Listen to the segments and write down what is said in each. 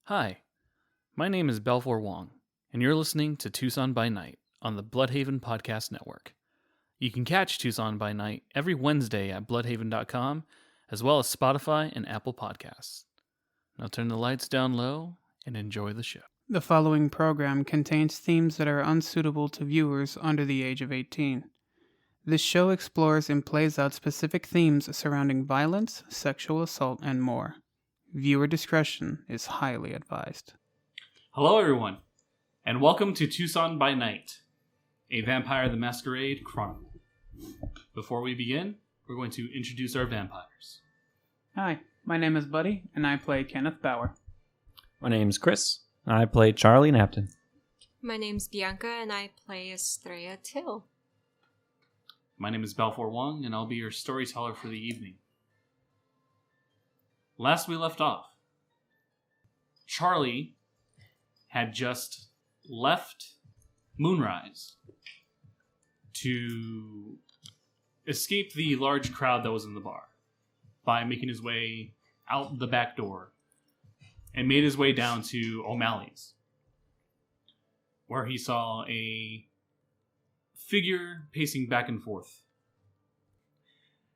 Hi, my name is Belfour Wong, and you're listening to Tucson by Night on the Bloodhaven Podcast Network. You can catch Tucson by Night every Wednesday at bloodhaven.com, as well as Spotify and Apple Podcasts. Now turn the lights down low and enjoy the show. The following program contains themes that are unsuitable to viewers under the age of 18. This show explores and plays out specific themes surrounding violence, sexual assault, and more. Viewer discretion is highly advised. Hello, everyone, and welcome to Tucson by Night, a Vampire the Masquerade chronicle. Before we begin, we're going to introduce our vampires. Hi, my name is Buddy, and I play Kenneth Bauer. My name's Chris. I play Charlie and Estrella. My name's Bianca, and I play Estrella Till. My name is Belfour Wong, and I'll be your storyteller for the evening. Last we left off, Charlie had just left Moonrise to escape the large crowd that was in the bar by making his way out the back door and made his way down to O'Malley's, where he saw a figure pacing back and forth.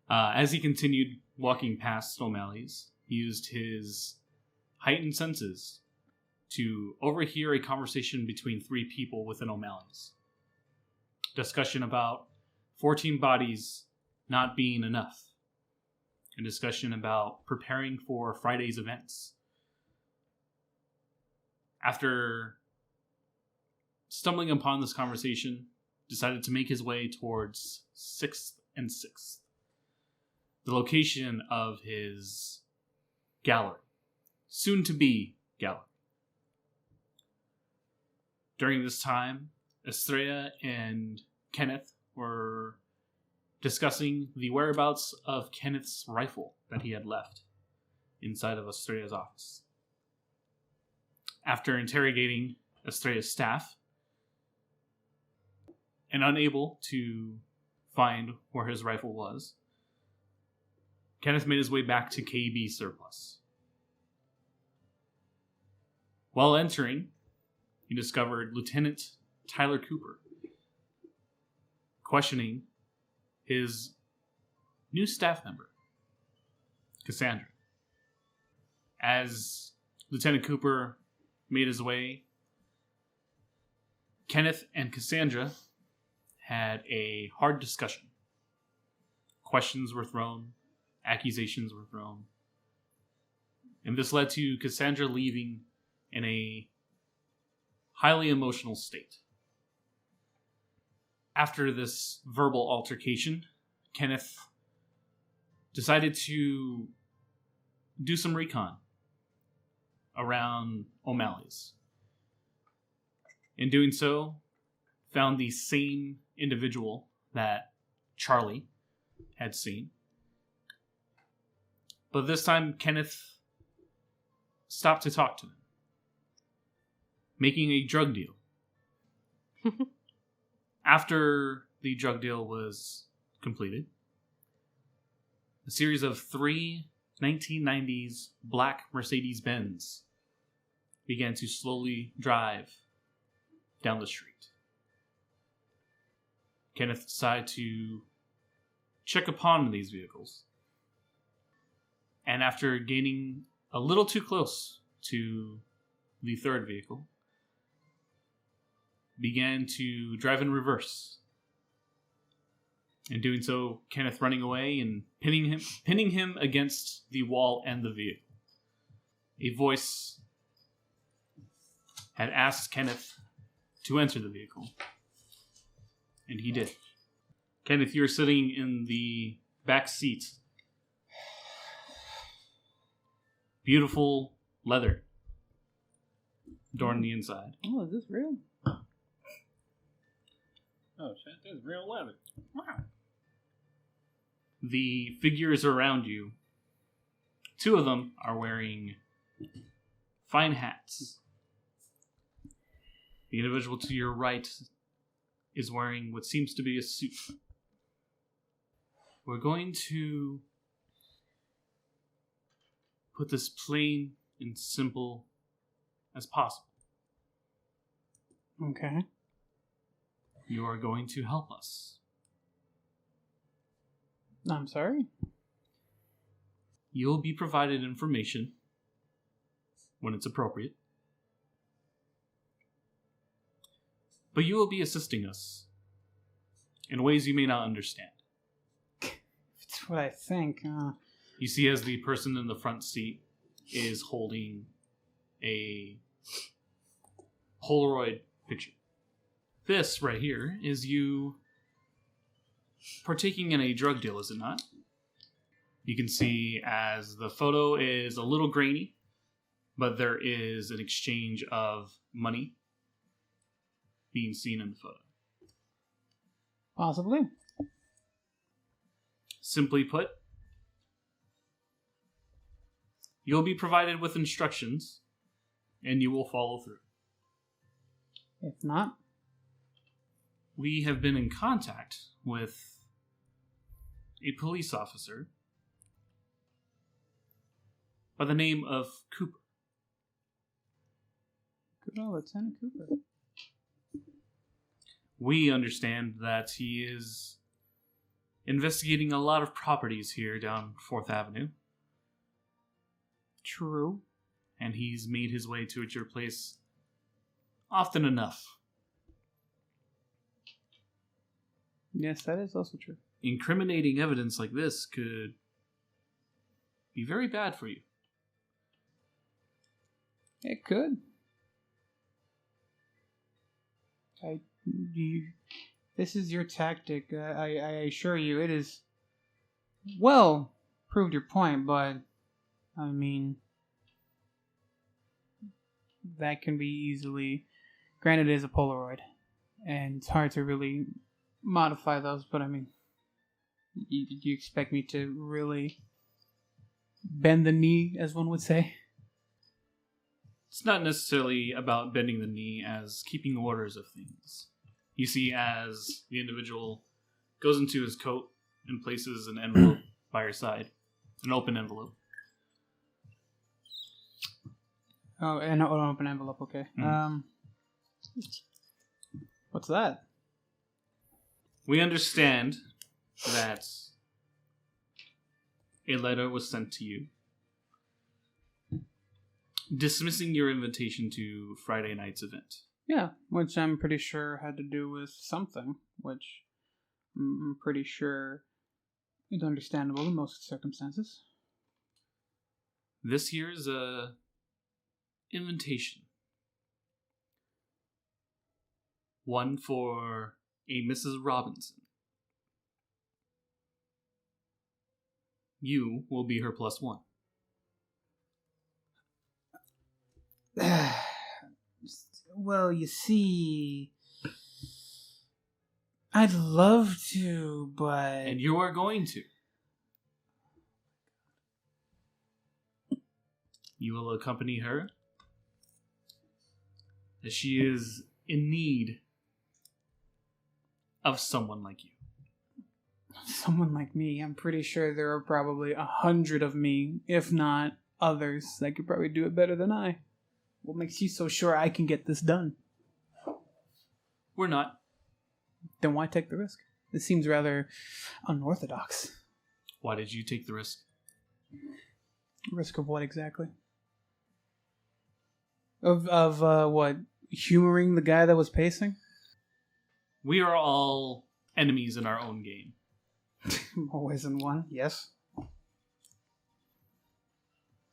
As he continued walking past O'Malley's, he used his heightened senses to overhear a conversation between three people within O'Malley's. Discussion about 14 bodies not being enough. A discussion about preparing for Friday's events. After stumbling upon this conversation, decided to make his way towards 6th and 6th, the location of his gallery, soon-to-be gallery. During this time, Estrella and Kenneth were discussing the whereabouts of Kenneth's rifle that he had left inside of Estrella's office. After interrogating Estrella's staff and unable to find where his rifle was, Kenneth made his way back to KB Surplus. While entering, he discovered Lieutenant Tyler Cooper questioning his new staff member, Cassandra. As Lieutenant Cooper made his way, Kenneth and Cassandra had a hard discussion. Questions were thrown, accusations were thrown, and this led to Cassandra leaving in a highly emotional state. After this verbal altercation, Kenneth decided to do some recon around O'Malley's. In doing so, found the same individual that Charlie had seen. But this time, Kenneth stopped to talk to him, making a drug deal. After the drug deal was completed, a series of 3 1990s black Mercedes-Benz began to slowly drive down the street. Kenneth decided to check upon these vehicles, and after getting a little too close to the third vehicle, began to drive in reverse. In doing so, Kenneth running away and pinning him against the wall and the vehicle. A voice had asked Kenneth to enter the vehicle, and he did. Kenneth, you're sitting in the back seat. Beautiful leather door on the inside. Oh, is this real? Oh shit, that's real leather. Wow. The figures around you, 2 of them are wearing fine hats. The individual to your right is wearing what seems to be a suit. We're going to put this plain and simple as possible. Okay. You are going to help us. I'm sorry? You'll be provided information when it's appropriate. But you will be assisting us in ways you may not understand. That's what I think. You see as the person in the front seat is holding a Polaroid picture. This right here is you partaking in a drug deal, is it not? You can see as the photo is a little grainy, but there is an exchange of money being seen in the photo. Possibly. Simply put, you'll be provided with instructions, and you will follow through. If not, We have been in contact with a police officer by the name of Cooper. good old Lieutenant Cooper. We understand that he is investigating a lot of properties here down 4th Avenue, True. and he's made his way to your place often enough. Yes, that is also true. Incriminating evidence like this could be very bad for you. It could. This is your tactic. I assure you, it is well proved your point, but I mean, that can be easily. Granted, it is a Polaroid, and it's hard to really modify those. But I mean, you expect me to really bend the knee, as one would say? It's not necessarily about bending the knee as keeping orders of things. You see as the individual goes into his coat and places an envelope by her side, an open envelope. Oh, an open envelope, okay. What's that? We understand that a letter was sent to you dismissing your invitation to Friday night's event. Yeah, which I'm pretty sure had to do with something, which I'm pretty sure is understandable in most circumstances. This here is a invitation. One for a Mrs. Robinson. You will be her +1. Well, you see, I'd love to, but... And you are going to. You will accompany her as she is in need of someone like you. Someone like me, I'm pretty sure there are probably 100 of me, if not others, that could probably do it better than I. What makes you so sure I can get this done? We're not. Then why take the risk? This seems rather unorthodox. Why did you take the risk? Risk of what exactly? Of what? Humoring the guy that was pacing? We are all enemies in our own game. Always in one, yes.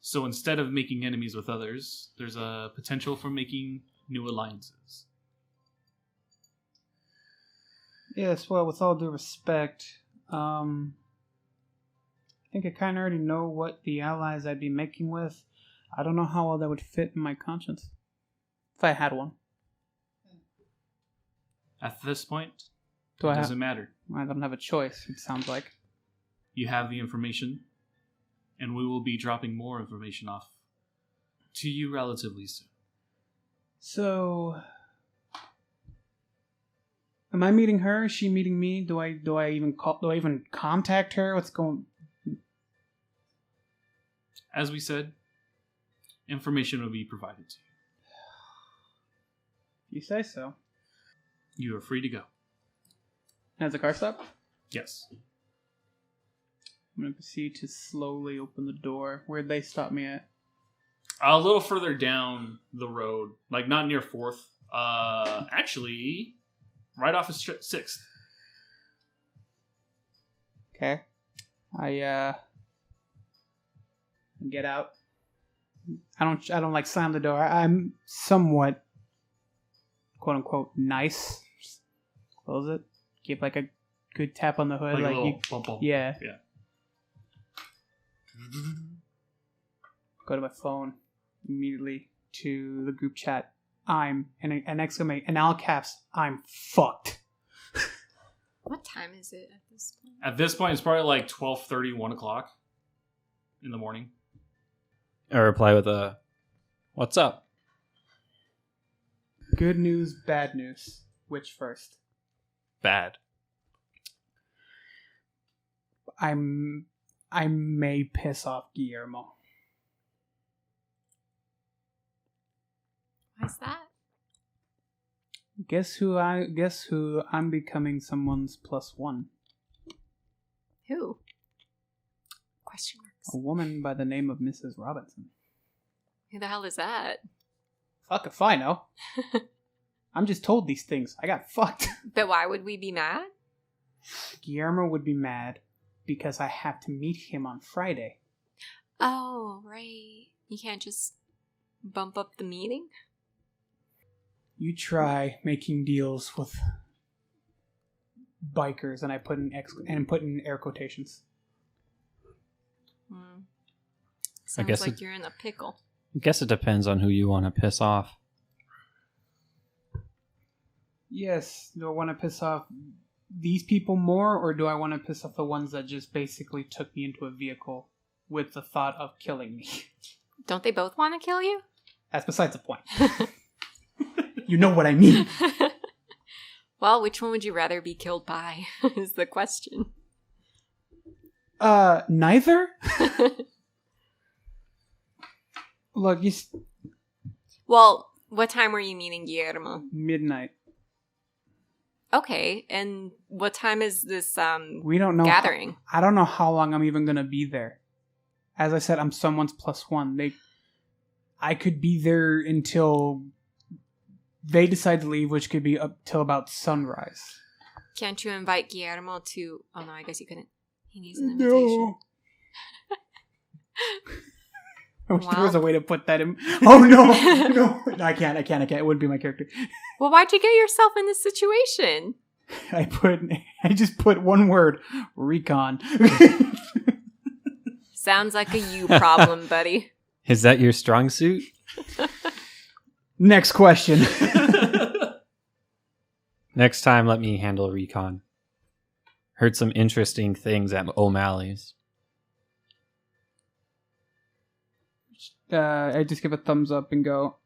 So instead of making enemies with others, there's a potential for making new alliances. Yes, well, with all due respect, I think I kind of already know what the allies I'd be making with. I don't know how well that would fit in my conscience. If I had one. At this point, it Do I doesn't matter. I don't have a choice, it sounds like. You have the information, and we will be dropping more information off to you relatively soon. So, am I meeting her? Is she meeting me? Do I even contact her? What's going? As we said, information will be provided to you. You say so. You are free to go. Has the car stopped? Yes. I'm going to proceed to slowly open the door. Where'd they stop me at? A little further down the road, like not near 4th. Actually, right off of 6th. Okay. I get out. I don't like slam the door. I'm somewhat quote unquote nice. Just close it. Give like a good tap on the hood, Like a like little bump, bump. yeah. Yeah. Go to my phone immediately to the group chat. I'm an exclamation in all caps. I'm fucked. What time is it at this point? At this point, it's probably like 12:30, 1 o'clock in the morning. I reply with a, "What's up?" Good news, bad news. Which first? Bad. I may piss off Guillermo. Why's that? Guess who I'm becoming someone's +1. Who? Question marks. A woman by the name of Mrs. Robinson. Who the hell is that? Fuck if I know. I'm just told these things. I got fucked. But why would we be mad? Guillermo would be mad because I have to meet him on Friday. Oh, right. You can't just bump up the meeting? You try making deals with bikers, and I put in air quotations. Sounds guess like you're in a pickle. I guess it depends on who you want to piss off. Yes, do I want to piss off these people more, or do I want to piss off the ones that just basically took me into a vehicle with the thought of killing me? Don't they both want to kill you? That's besides the point. You know what I mean. Well, which one would you rather be killed by, is the question. Neither? Look, Well, what time were you meeting Guillermo? midnight. Okay, and what time is this We don't know gathering? I don't know how long I'm even gonna be there. As I said, I'm someone's +1. I could be there until they decide to leave, which could be up till about sunrise. Can't you invite Guillermo to... Oh, no, I guess you couldn't. He needs an invitation. I wish there Wow. was a way to put that in. Oh, no. I can't. It wouldn't be my character. Well, why'd you get yourself in this situation? I just put one word. Recon. Sounds like a you problem, buddy. Is that your strong suit? Next question. Next time, let me handle recon. Heard some interesting things at O'Malley's. I just give a thumbs up and go,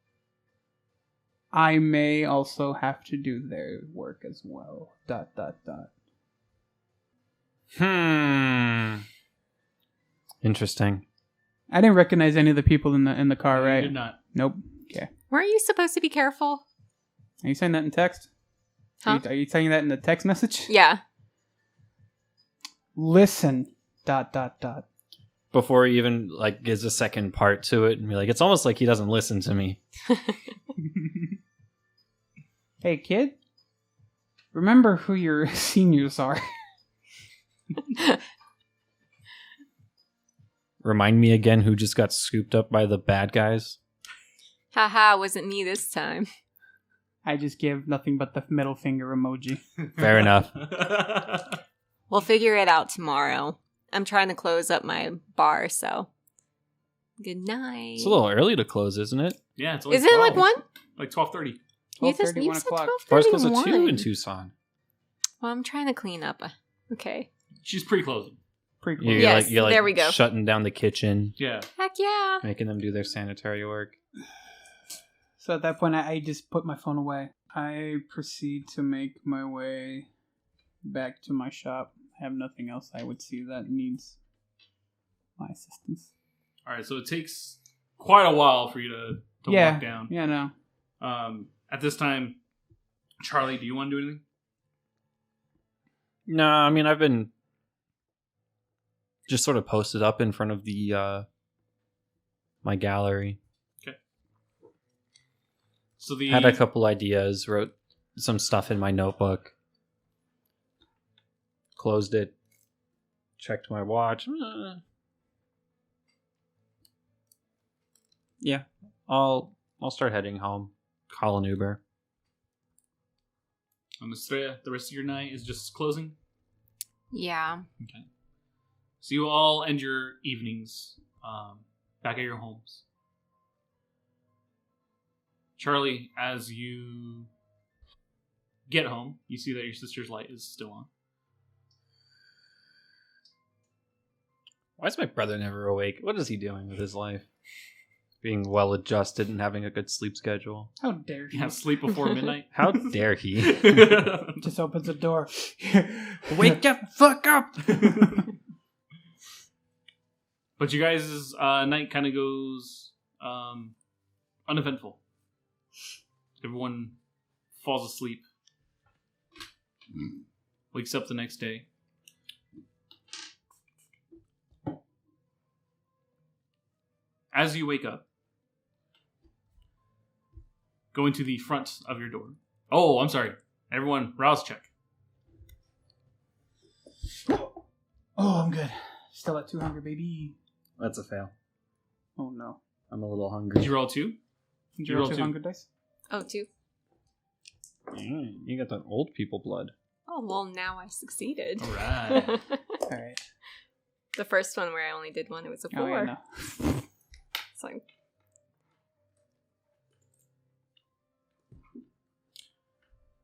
I may also have to do their work as well. ... Interesting. I didn't recognize any of the people in the car, You right? did not. Nope. Okay. Weren't you supposed to be careful? Are you saying that in text? Huh? Are you saying that in the text message? Yeah. Listen... ... Before he even gives a second part to it and be like, it's almost like he doesn't listen to me. Hey, kid. Remember who your seniors are. Remind me again who just got scooped up by the bad guys. Haha, wasn't me this time. I just give nothing but the middle finger emoji. Fair enough. We'll figure it out tomorrow. I'm trying to close up my bar, so... Good night. It's a little early to close, isn't it? Yeah, it's only Isn't it 12. like 1? Like 12:30. You 12:30, 1 said o'clock. 12:30 Bars close to at 2 1. in Tucson. Well, I'm trying to clean up. Okay. She's pre-closing. Pretty You're cool. Yes, you're there we go. shutting down the kitchen, Yeah. Heck yeah. making them do their sanitary work. So at that point, I just put my phone away. I proceed to make my way back to my shop. I have nothing else I would see that needs my assistance. All right, so it takes quite a while for you to walk down. Yeah, no. At this time, Charlie, do you want to do anything? No, I mean, I've been just sort of posted up in front of the my gallery. Okay. So had a couple ideas, wrote some stuff in my notebook, closed it, checked my watch. Yeah, I'll start heading home. Call an Uber. Estrella, the rest of your night is just closing? Yeah. Okay. So you all end your evenings back at your homes. Charlie, as you get home, you see that your sister's light is still on. Why is my brother never awake? What is he doing with his life? Being well adjusted and having a good sleep schedule. How dare he? Yeah, sleep before midnight. How dare he? Just opens the door. Wake up, fuck up! But you guys' night kind of goes uneventful. Everyone falls asleep. Wakes up the next day. As you wake up, going to the front of your door. Oh, I'm sorry. Everyone, rouse check. Oh, I'm good. Still at 200, baby. That's a fail. Oh, no. I'm a little hungry. Did you roll 2? Did you roll 200 dice? Oh, 2. You got that old people blood. Oh, well, now I succeeded. All right. All right. The first one where I only did 1, it was a 4. Oh, yeah, no. It's like,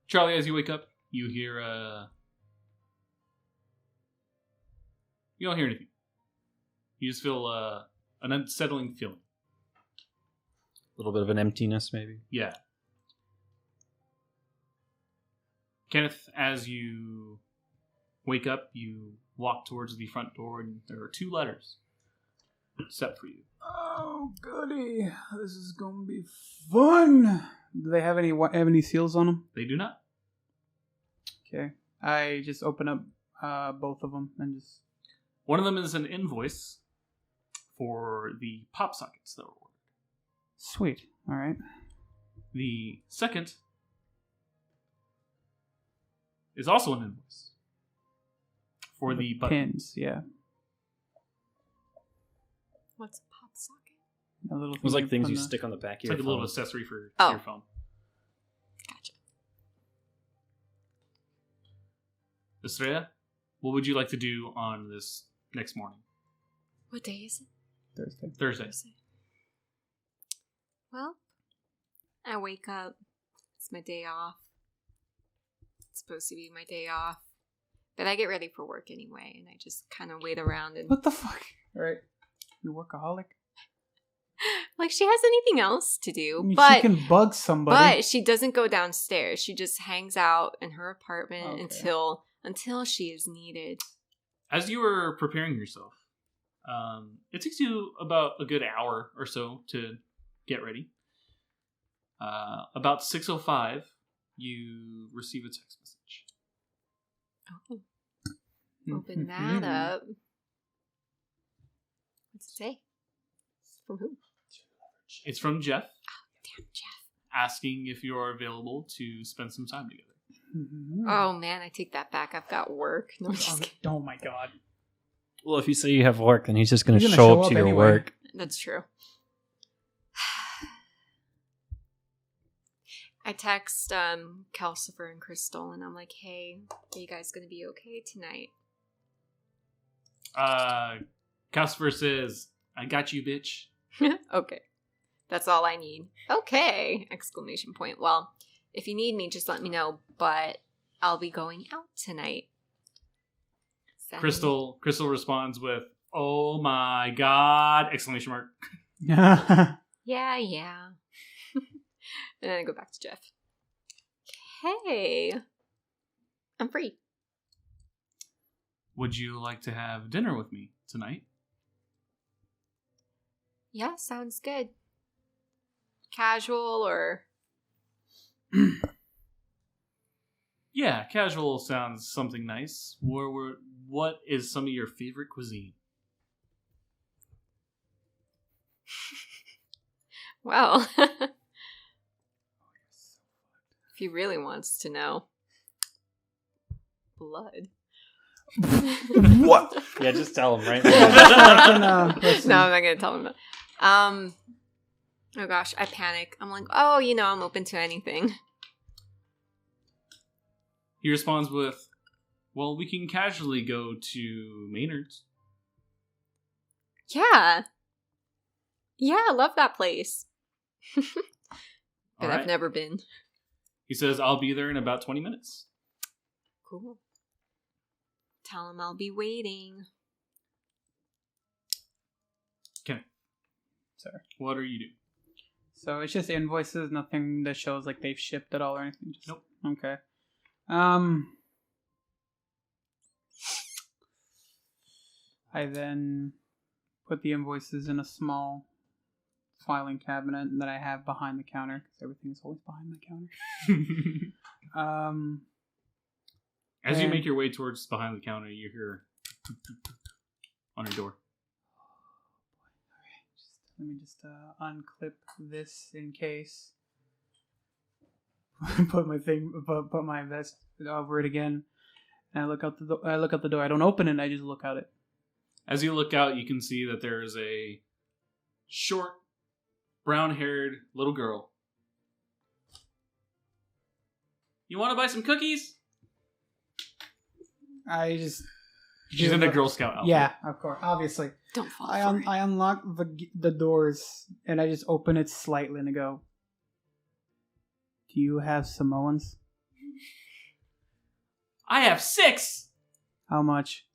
Charlie, as you wake up, you hear you don't hear anything. You just feel an unsettling feeling. A little bit of an emptiness, maybe. Yeah. Kenneth, as you wake up, you walk towards the front door, and there are 2 letters set for you. Oh, goody. This is going to be fun. Do they have any seals on them? They do not. Okay. I just open up both of them and just... One of them is an invoice for the pop sockets that were ordered. Sweet. All right. The second is also an invoice for the button. Pins, yeah. what's a pop socket? A little It was like thing things you from the- stick on the back of It's your like a phone. little accessory for Oh. your phone. Gotcha. Estrella, what would you like to do on this next morning? What day is it? Thursday. Thursday. Thursday. Well, I wake up. It's my day off. It's supposed to be my day off. But I get ready for work anyway, and I just kind of wait around and... What the fuck? All right. You workaholic? Like, she has anything else to do, I mean, but... she can bug somebody. But she doesn't go downstairs. She just hangs out in her apartment until she is needed. As you were preparing yourself, it takes you about a good hour or so to get ready. About 6:05, you receive a text message. Oh. Open that up. What's it say? From who? It's from Jeff, Damn, Jeff. asking if you are available to spend some time together. Oh, man, I take that back. I've got work. No, I'm just kidding. Oh my god. Well, if you say you have work, then he's just going to He's gonna show show up to up your anyway. work. That's true. I text Calcifer and Crystal, and I'm like, hey, are you guys going to be okay tonight? Casper says, "I got you, bitch." Okay. That's all I need. Okay! Exclamation point. Well, if you need me, just let me know, but I'll be going out tonight. Crystal responds with, "Oh my god!" Exclamation mark. Yeah. And then I go back to Jeff. Hey, I'm free. Would you like to have dinner with me tonight? Yeah, sounds good. Casual or Yeah, casual sounds something nice. What is some of your favorite cuisine? Well, if he really wants to know, blood. What? Yeah, just tell him right No, now. I'm not gonna tell him that. Oh gosh, I panic. I'm like, oh, I'm open to anything. He responds with, well, we can casually go to Maynard's. Yeah, I love that place. But All I've right. never been. He says, I'll be there in about 20 minutes. Cool. Tell him I'll be waiting. Okay. Sorry. What are you doing? So it's just invoices, nothing that shows like they've shipped at all or anything. Just, Nope. Okay. I then put the invoices in a small filing cabinet that I have behind the counter because everything is always behind my counter. As you And- make your way towards behind the counter, you hear on your door. Let me just unclip this in case. Put my vest over it again, and I look out the door. I don't open it. I just look out it. As you look out, you can see that there is a short, brown-haired little girl. You want to buy some cookies? I just. She's in a Girl Scout outfit. Yeah, of course, obviously. Don't fall I for it. I unlock the doors and I just open it slightly and I go, do you have Samoans? I have 6! How much?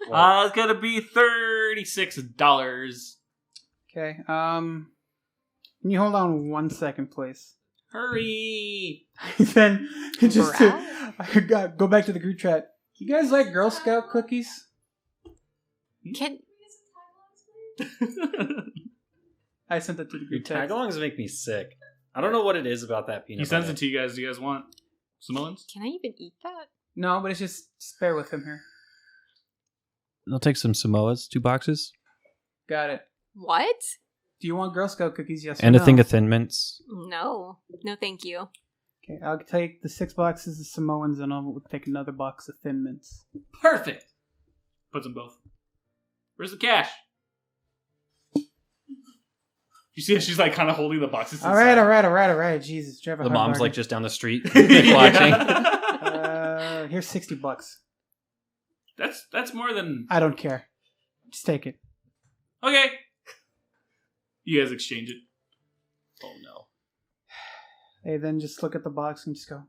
It's gonna be $36. Okay. Can you hold on 1 second, please? Hurry! Then just Bruh. go back to the group chat. You guys like Girl Scout cookies? Can I sent it to the Your group chat. tag-alongs make me sick. I don't know what it is about that peanut He sends butter. it to you guys. Do you guys want Samoans? I even eat that? No, but it's just bear with him here. I'll take some Samoas, 2 boxes. Got it. What? Do you want Girl Scout cookies? Yes And or a no? thing of Thin Mints. No, thank you. Okay, I'll take the 6 boxes of Samoans and I'll take another box of Thin Mints. Perfect! Puts them both. Where's the cash? You see how she's like kind of holding the boxes All inside? right. Jesus, Trevor. The mom's like just down the street Yeah. watching. Here's $60. That's more than... I don't care. Just take it. Okay. You guys exchange it. Oh no. They then just look at the box and just go,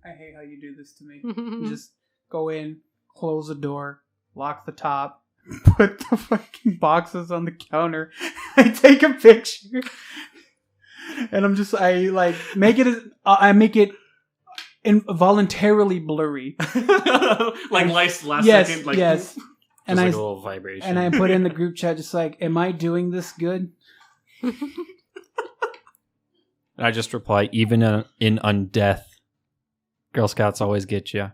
I hate how you do this to me. And just go in, close the door, lock the top, put the fucking boxes on the counter. I take a picture. And I make it involuntarily blurry. Like last yes, second. Like, yes. And Just I like a little vibration. and I put in the group chat just like, am I doing this good? I just reply, even in undeath, Girl Scouts always get you.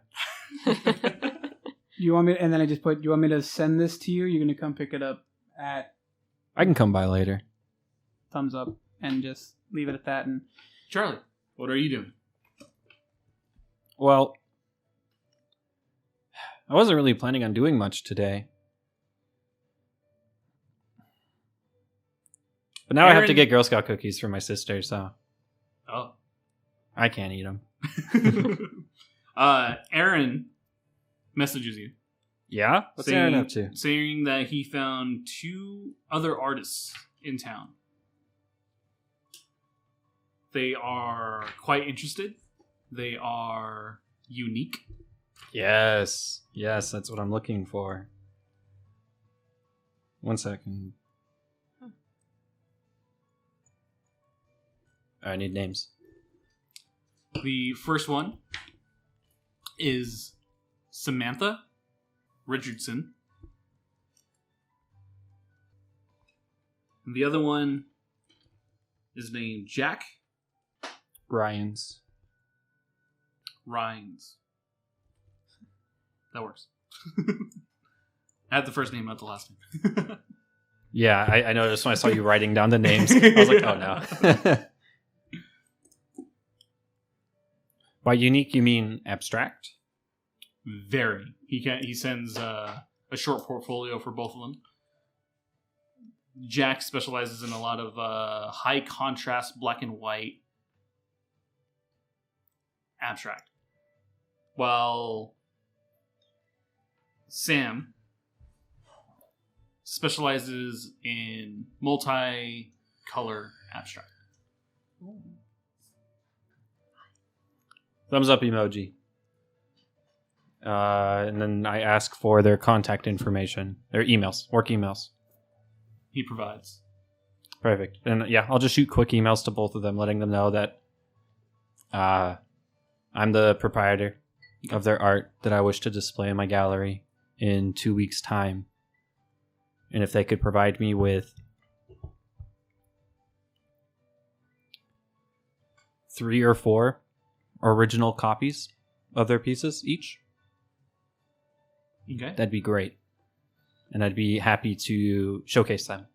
You want me? And then I just put, you want me to send this to you? You're gonna come pick it up at I can come by later. thumbs up and just leave it at that. And Charlie, what are you doing? Well, I wasn't really planning on doing much today. But now I have to Aaron- get Girl Scout cookies for my sister, so Oh. I can't eat them. Aaron messages you Yeah? What's Aaron up to? saying that he found 2 other artists in town. They are quite interested. They are unique. Yes. Yes, that's what I'm looking for. 1 second. I need names. The first one is Samantha Richardson. And the other one is named Jack Ryans. Rhines. That works. I had the first name, not the last name. Yeah, I noticed when I saw you writing down the names. I was like, oh no. By unique, you mean abstract? Very. He sends a short portfolio for both of them. Jack specializes in a lot of high contrast, black and white, abstract. While Sam specializes in multi-color abstract. Thumbs up emoji. And then I ask for their contact information, their emails, work emails. He provides. Perfect. And yeah, I'll just shoot quick emails to both of them, letting them know that I'm the proprietor of their art that I wish to display in my gallery in 2 weeks' time. And if they could provide me with 3 or 4 original copies of their pieces each, Okay. that'd be great. And I'd be happy to showcase them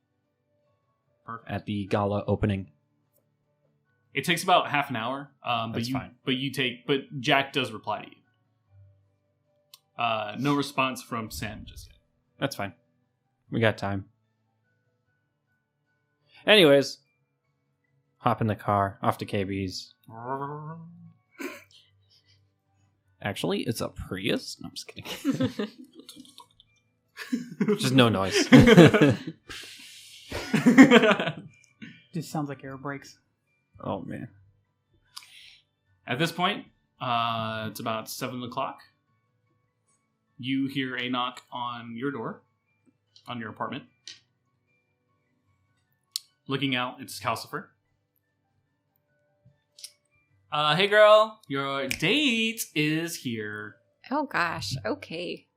Perfect. at the gala opening. It takes about half an hour. That's fine. But Jack does reply to you. No response from Sam just yet. That's fine. We got time. Anyways, hop in the car, off to KB's. Actually, it's a Prius. No, I'm just kidding. Just no noise. Just sounds like air brakes. Oh, man. At this point, it's about 7 o'clock. You hear a knock on your door, on your apartment. Looking out, it's Calcifer. Hey girl, your date is here. Oh gosh, okay.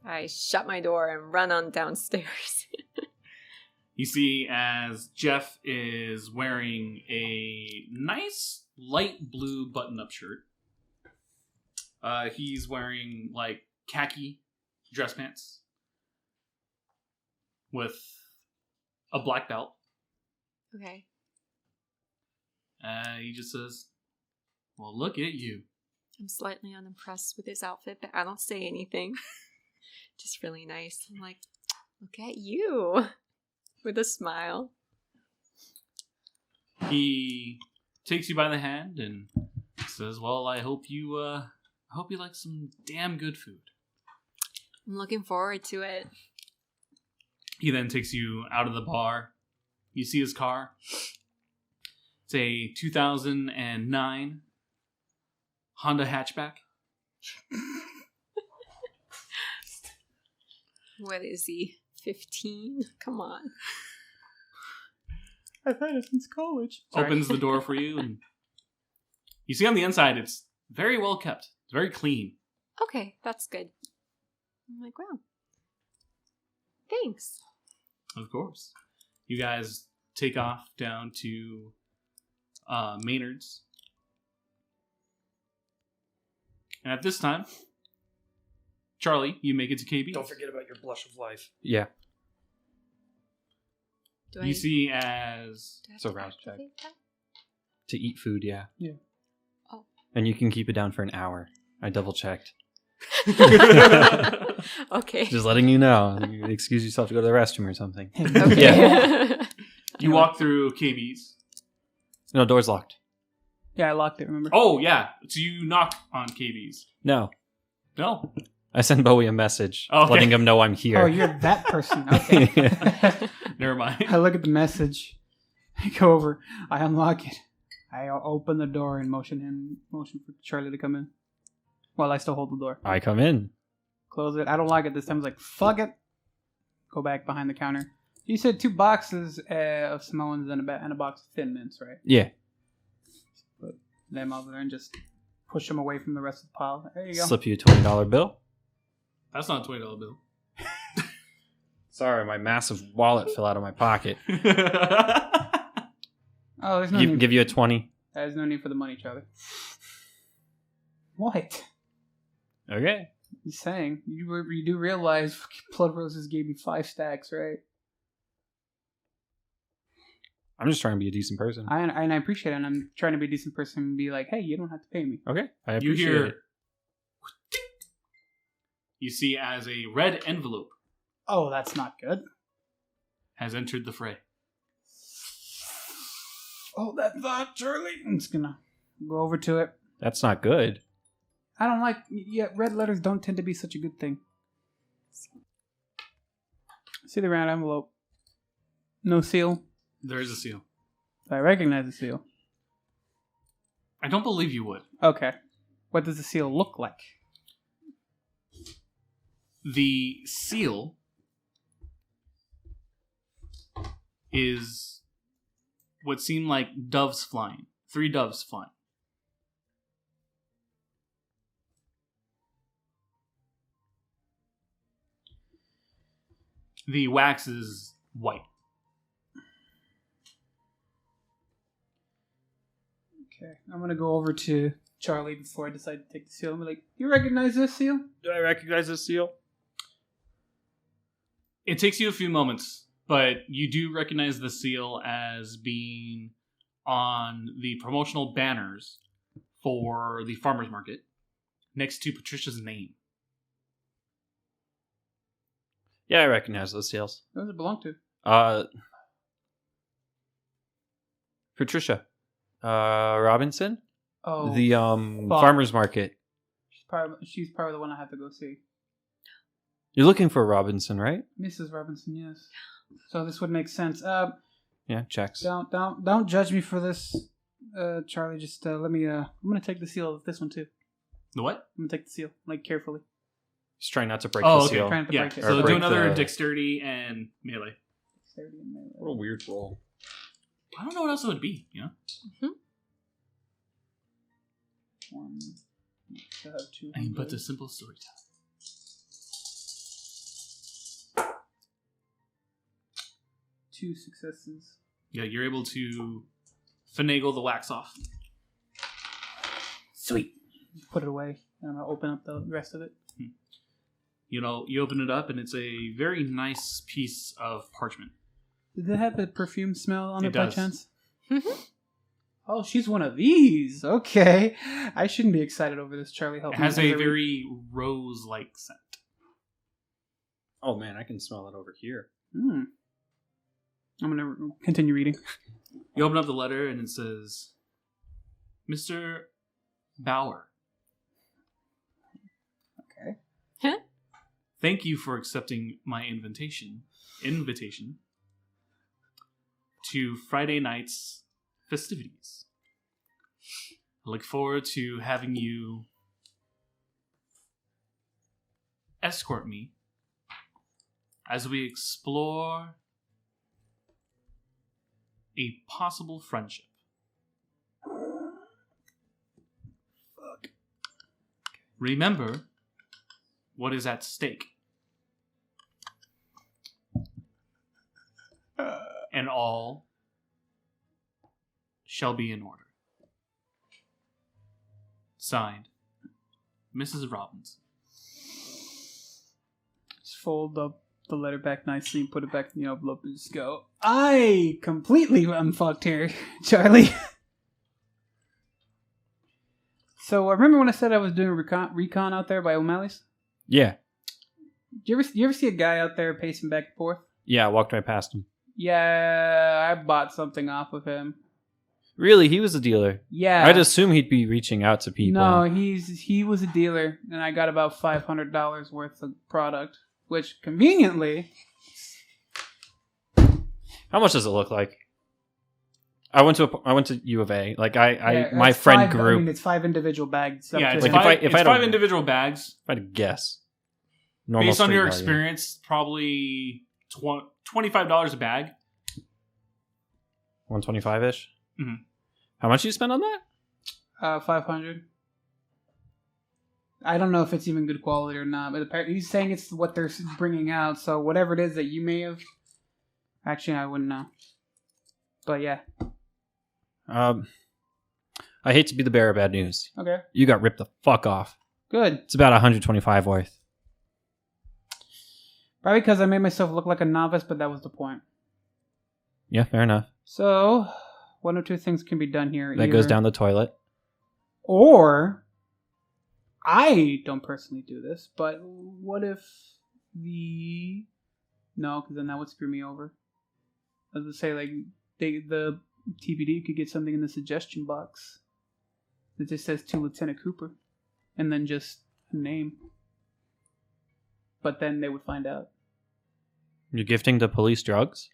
I shut my door and run on downstairs. You see as Jeff is wearing a nice light blue button-up shirt. He's wearing like khaki dress pants with a black belt. Okay. He just says, well, look at you. I'm slightly unimpressed with his outfit, but I don't say anything. Just really nice. I'm like, look at you. With a smile. He takes you by the hand and says, well, I hope you like some damn good food. I'm looking forward to it. He then takes you out of the bar. You see his car. It's a 2009 Honda hatchback. What is he? 15? Come on. I've had it since college. Sorry. Opens the door for you, and you see on the inside it's very well kept. It's very clean. Okay, that's good. I'm like, wow. Thanks. Of course. You guys take off down to Maynard's. And at this time, Charlie, you make it to KB. Don't forget about your blush of life. Yeah. You see as... Do I have It's a to rouse check. activate that? To eat food, yeah. Yeah. Oh. And you can keep it down for an hour. I double checked. Okay. Just letting you know. You excuse yourself to go to the restroom or something. Okay. Yeah. You walk through KB's. No, door's locked. Yeah, I locked it, remember? Oh, yeah. So you knock on KB's. No. No. I send Bowie a message Okay. letting him know I'm here. Oh, you're that person. Okay. Never mind. I look at the message. I go over. I unlock it. I open the door and motion for Charlie to come in. While I still hold the door. I come in. Close it. I don't lock it this time. I was like, fuck it. Go back behind the counter. You said 2 boxes of Samoans and a box of Thin Mints, right? Yeah. Put them over there and just push them away from the rest of the pile. There you go. Slip you a $20 bill. That's not a $20 bill. Sorry, my massive wallet fell out of my pocket. Oh, there's no need. Give you a 20. There's no need for the money, Charlie. What? Okay. Just saying. You do realize Blood Roses gave me 5 stacks, right? I'm just trying to be a decent person. I appreciate it, and I'm trying to be a decent person and be like, hey, you don't have to pay me. Okay. I You appreciate hear... it. You see as a red envelope Oh, that's not good. has entered the fray. Oh, that thought, Charlie. I'm just gonna go over to it. That's not good. I don't like... Yeah, red letters don't tend to be such a good thing. See the round envelope. No seal. There is a seal. I recognize the seal. I don't believe you would. Okay. What does the seal look like? The seal is what seemed like doves flying. 3 doves flying. The wax is white. Okay. I'm gonna go over to Charlie before I decide to take the seal. I'm like, you recognize this seal? Do I recognize this seal? It takes you a few moments, but you do recognize the seal as being on the promotional banners for the farmer's market next to Patricia's name. Yeah, I recognize those seals. Who does it belong to? Patricia. Robinson? Oh, The fuck. farmer's market. She's probably the one I have to go see. You're looking for Robinson, right? Mrs. Robinson, yes. So this would make sense. Yeah, checks. Don't judge me for this, Charlie. Just let me. I'm gonna take the seal of this one too. The what? I'm gonna take the seal, like carefully. He's trying not to break Oh, the okay. seal. Trying to Yeah, break it. so Or do break another the- dexterity and melee. What a weird roll. I don't know what else it would be, you know? One. I have 200. I mean, but the simple storytelling. 2 successes. Yeah, you're able to finagle the wax off. Sweet. Put it away, and I'm gonna open up the rest of it. You know, you open it up, and it's a very nice piece of parchment. Did it have a perfume smell on It it by does. chance? Oh, she's one of these. Okay. I shouldn't be excited over this, Charlie. Help It me. has a very rose-like scent. Oh man, I can smell it over here. I'm going to continue reading. You open up the letter, and it says, Mr. Bauer. Okay. Huh? Thank you for accepting my invitation to Friday night's festivities. I look forward to having you escort me as we explore a possible friendship. Fuck. Remember what is at stake. And all shall be in order. Signed, Mrs. Robinson. Just fold up the letter back nicely and put it back in the envelope and just go, I completely unfucked here, Charlie. So, remember when I said I was doing recon out there by O'Malley's? Yeah. You ever see a guy out there pacing back and forth? Yeah, I walked right past him. Yeah, I bought something off of him. Really? He was a dealer. Yeah. I'd assume he'd be reaching out to people. No, he was a dealer, and I got about $500 worth of product, which conveniently... How much does it look like? I went to U of A. Like Yeah, my it's friend 5, group. I mean, it's 5 individual bags. up Yeah, to it's Like, him. if I five don't- individual bags. If I had to guess, normal Based on street your value. experience, probably $25 a bag. 125-ish. Mhm. How much you spend on that? 500. I don't know if it's even good quality or not, but apparently he's saying it's what they're bringing out. So whatever it is that you may have, actually I wouldn't know. But yeah, I hate to be the bearer of bad news. Okay. You got ripped the fuck off. Good. It's about 125 worth. Probably because I made myself look like a novice, but that was the point. Yeah, fair enough. So, one of two things can be done here. That goes down the toilet. Or, I don't personally do this, but what if No, because then that would screw me over. I was going to say, like, the TBD could get something in the suggestion box that just says to Lieutenant Cooper, and then just a name. But then they would find out. You're gifting the police drugs?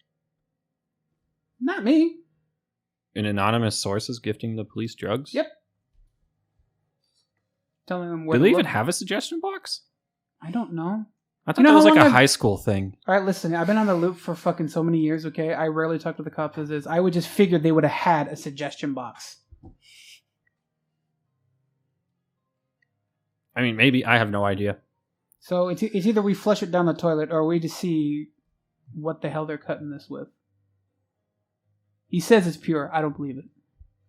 Not me. An anonymous source is gifting the police drugs? Yep. Telling them where Do to they even look. have a suggestion box? I don't know. I thought You know that was how like long a I've- high school thing. All right, listen. I've been on the loop for fucking so many years, okay? I rarely talk to the cops as is. I would just figure they would have had a suggestion box. I mean, maybe. I have no idea. So it's either we flush it down the toilet or we just see what the hell they're cutting this with. He says it's pure. I don't believe it.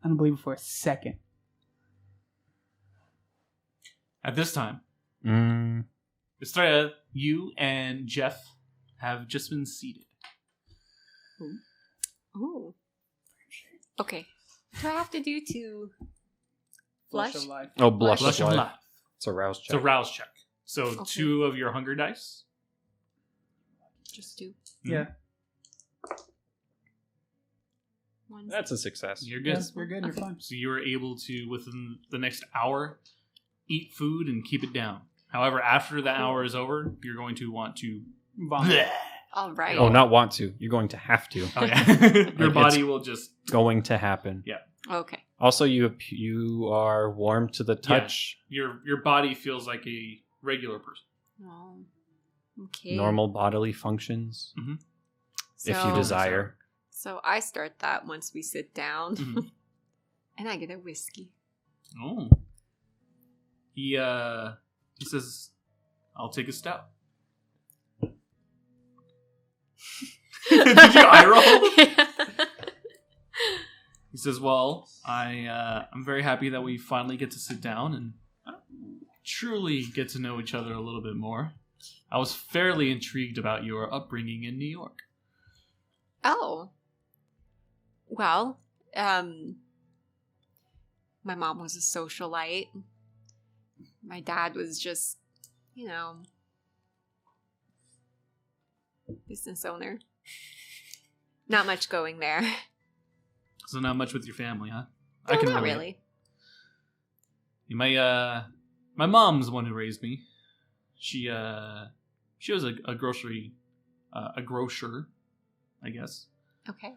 I don't believe it for a second. At this time, Mm, Estrella, you and Jeff have just been seated. Ooh. Okay. What do I have to do to flush? of life. oh, blush Flush of of life. life. It's a rouse It's check. a rouse check. So Okay. 2 of your hunger dice. Just do Yeah. one. That's a success. You're good. Yes, you're good. You're Okay. fine. So you were able to, within the next hour, eat food and keep it down. However, after the hour is over, you're going to want to... Vomit. All right. Oh, not want to. You're going to have to. Okay. Your Like, body it's- will just... Going to happen. Okay. Also, you are warm to the touch. Your body feels like a regular person. Oh. Okay. Normal bodily functions, if you So- desire. So I start that once we sit down, Mhm. and I get a whiskey. Oh. He says, I'll take a stout. Did you eye roll? He says, well, I'm very happy that we finally get to sit down and truly get to know each other a little bit more. I was fairly intrigued about your upbringing in New York. Oh. Well, my mom was a socialite. My dad was just, business owner. Not much going there. So not much with your family, huh? No, not relate. really. My mom's the one who raised me. She was a grocer, I guess. Okay.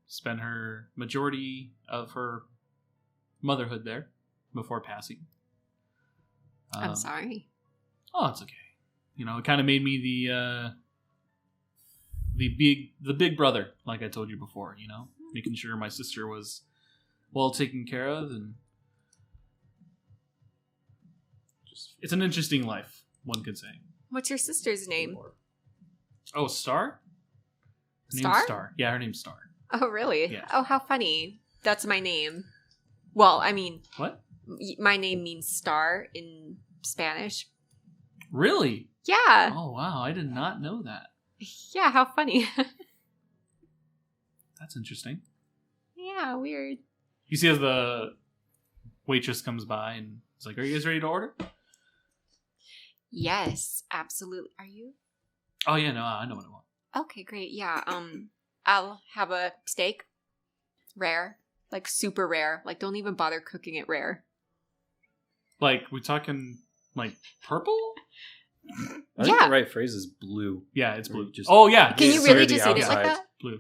Spent her majority of her motherhood there before passing. I'm sorry. Oh, it's okay. It kind of made me the big brother, like I told you before. Making sure my sister was well taken care of, and it's an interesting life, one could say. What's your sister's name? Oh, Star? Her Star? name's Star. Yeah, her name's Star. Oh, really? Yeah. Oh, how funny. That's my name. Well, I mean, What? my name means star in Spanish. Really? Yeah. Oh, wow. I did not know that. Yeah, how funny. That's interesting. Yeah, weird. You see as the waitress comes by and it's like, are you guys ready to order? Yes, absolutely. Are you? Oh, yeah, no, I know what I want. Okay, great. Yeah. I'll have a steak. Rare. Like super rare. Like don't even bother cooking it rare. Like, we talking, like, purple? I think Yeah. the right phrase is blue. Yeah, it's blue. Just- Oh, yeah. Can you Sort of really the just eat it like outside. that? Blue.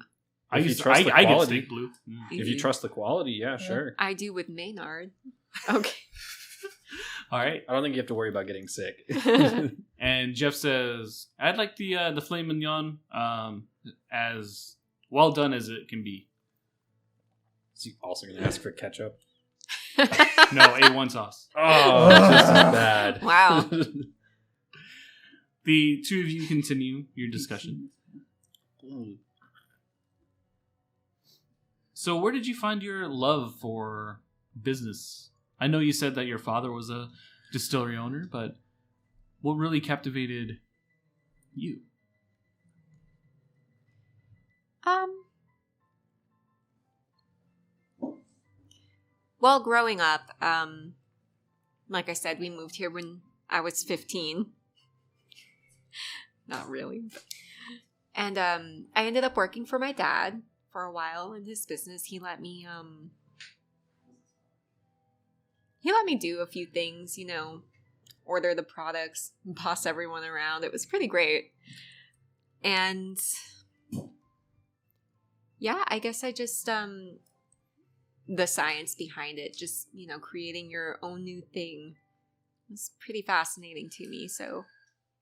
If you trust the I get quality. steak blue. Mm. If you trust the quality, yeah, sure. I do with Maynard. Okay. All right. I don't think you have to worry about getting sick. And Jeff says, I'd like the filet mignon as well done as it can be. Is he also going to ask for ketchup? No, A1 sauce. Oh, this is bad. Wow. The two of you continue your discussion. So where did you find your love for business? I know you said that your father was a distillery owner, but what really captivated you? Well, growing up, like I said, we moved here when I was 15. Not really. And I ended up working for my dad for a while in his business. He let me do a few things, order the products, boss everyone around. It was pretty great. And yeah, I guess I just the science behind it, just, creating your own new thing was pretty fascinating to me. So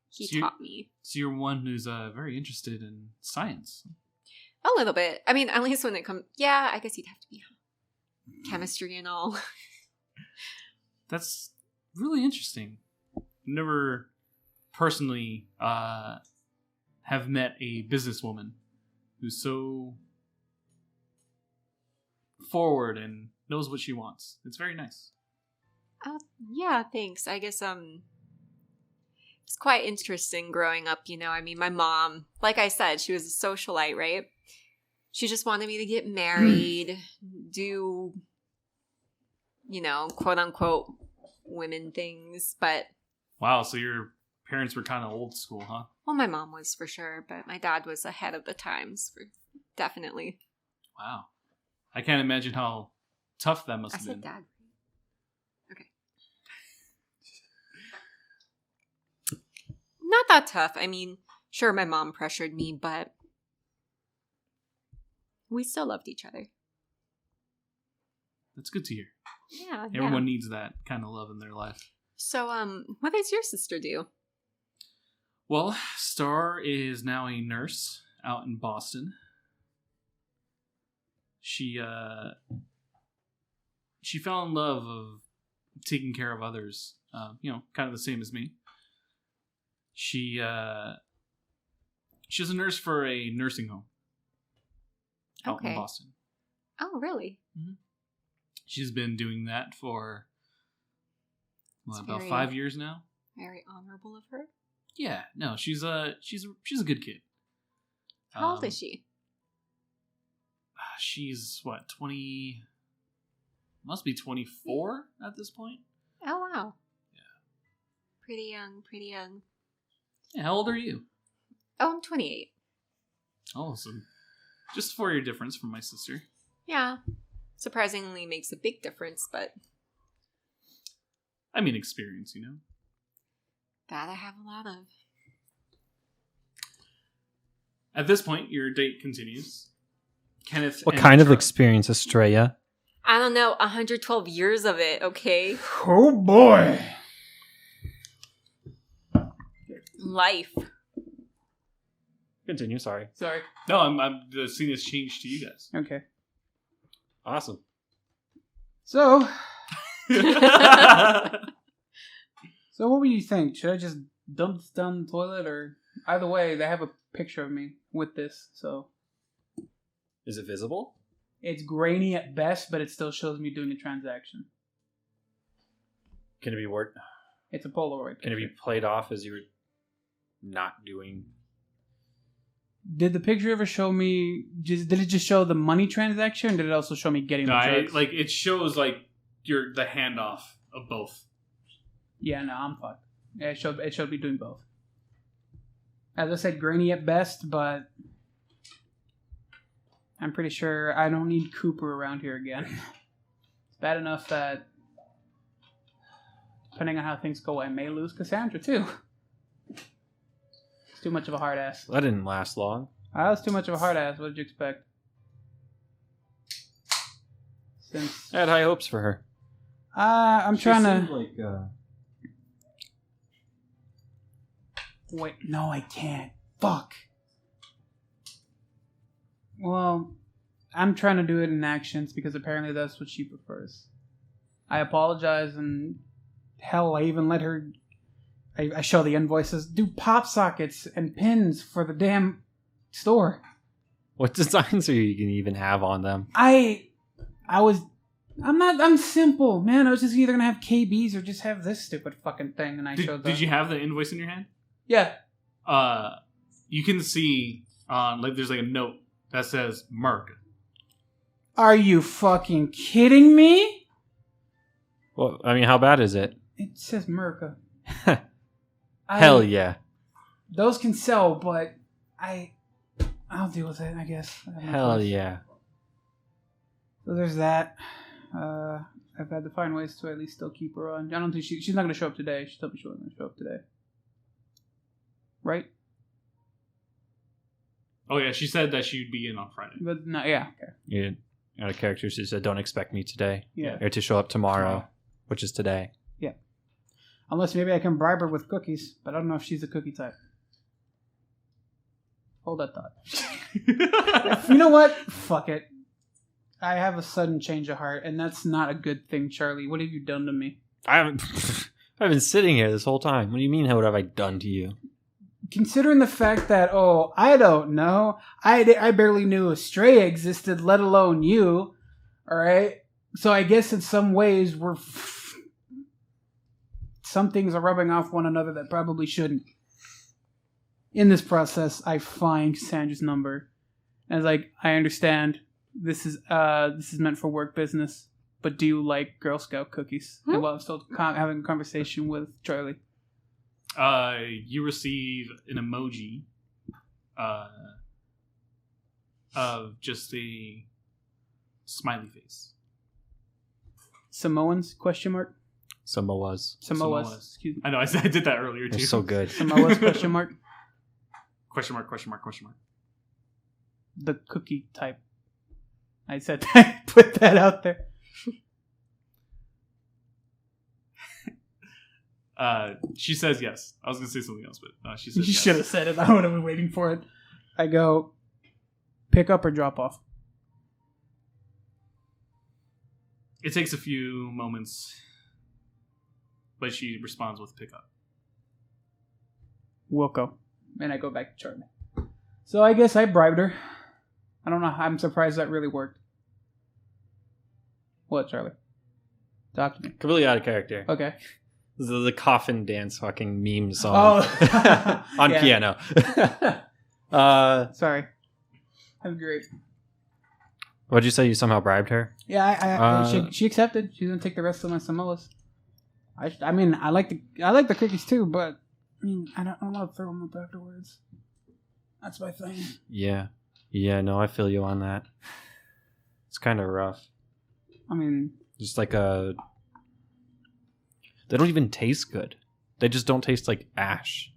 he taught me. So you're one who's very interested in science. A little bit. I mean, at least when it comes, yeah, I guess you'd have to be chemistry and all. That's really interesting. Never personally have met a businesswoman who's so forward and knows what she wants. It's very nice. Yeah, thanks. I guess it's quite interesting growing up, I mean, my mom, like I said, she was a socialite, right? She just wanted me to get married, do, quote unquote women things, but wow, so your parents were kind of old school, huh? Well, my mom was for sure, but my dad was ahead of the times, definitely. Wow. I can't imagine how tough that must have been. I said dad. Okay. Not that tough. I mean, sure, my mom pressured me, but we still loved each other. That's good to hear. Yeah. Everyone needs that kind of love in their life. So, what does your sister do? Well, Star is now a nurse out in Boston. She fell in love of taking care of others, kind of the same as me. She's a nurse for a nursing home out in Boston. Oh, really? Mm-hmm. She's been doing that for about 5 years now. Very honorable of her. Yeah, no, she's a good kid. How old is she? She's 20? Must be 24 at this point. Oh wow. Yeah. Pretty young. Yeah, how old are you? Oh, I'm 28. Oh, so just 4 year difference from my sister. Yeah. Surprisingly makes a big difference, but I mean experience, that I have a lot of. At this point, your date continues. Kenneth. What kind of experience, Estrella? I don't know, 112 years of it, okay? Oh boy. Life. Continue, sorry. Sorry. No, I'm the scene has changed to you guys. Okay. Awesome. So what do you think? Should I just dump this down the toilet, or either way, they have a picture of me with this, so Is it visible? it's grainy at best, but it still shows me doing a transaction. Can it be word? It's a Polaroid. Can it be played off as you were not doing? Did the picture ever show me? Did it just show the money transaction? Or did it also show me getting the drugs? It shows the handoff of both. Yeah, no, I'm fucked. Yeah, it showed me doing both. As I said, grainy at best, but I'm pretty sure I don't need Cooper around here again. It's bad enough that, depending on how things go, I may lose Cassandra too. It's too much of a hard ass. That didn't last long. I was too much of a hard ass. What did you expect? Since I had high hopes for her. I'm trying to. Like, Wait, no, I can't. Fuck. Well, I'm trying to do it in actions because apparently that's what she prefers. I apologize, and hell, I even let her. I show the invoices. Do pop sockets and pins for the damn store. What designs are you going to even have on them? I'm simple, man. I was just either going to have KBs or just have this stupid fucking thing. And Did you have the invoice in your hand? Yeah. You can see there's like a note that says Merc. Are you fucking kidding me? Well, I mean, how bad is it? It says Merca. Hell yeah. Those can sell, but I'll deal with it, I guess. Hell yeah. So there's that. I've had to find ways to at least still keep her on. I don't think she's not going to show up today. She told me she wasn't going to show up today. Right? Oh yeah, she said that she'd be in on Friday. But no, yeah. Okay. Yeah. Out of character, she said, "Don't expect me today." Yeah. Or to show up tomorrow, which is today. Yeah. Unless maybe I can bribe her with cookies, but I don't know if she's a cookie type. Hold that thought. You know what? Fuck it. I have a sudden change of heart, and that's not a good thing, Charlie. What have you done to me? I've been sitting here this whole time. What do you mean? What have I done to you? Considering the fact that, I don't know. I barely knew Estrella existed, let alone you. Alright? So I guess in some ways some things are rubbing off one another that probably shouldn't. In this process, I find Sandra's number. And it's like, I understand this is meant for work business, but do you like Girl Scout cookies? And while I'm still having a conversation with Charlie. You receive an emoji of just a smiley face. Samoans? Question mark? Samoas. Excuse me. I know, I did that earlier too. They're so good. Samoas? Question mark? Question mark, question mark, question mark. The cookie type. I said I put that out there. She says yes. I was going to say something else, but she says You yes. should have said it. I would have been waiting for it. I go, pick up or drop off? It takes a few moments, but she responds with pickup. Wilco. And I go back to Charlie. So I guess I bribed her. I don't know. I'm surprised that really worked. What, Charlie? Talk to me. Completely out of character. Okay. This is the coffin dance fucking meme song on piano. Sorry. I'm great. What'd you say? You somehow bribed her? Yeah, she accepted. She's gonna take the rest of my Samoas. I mean, I like the cookies too, but I mean, I don't want to throw them up afterwards. That's my thing. Yeah. No, I feel you on that. It's kind of rough. I mean, just like they don't even taste good. They just don't taste like ash.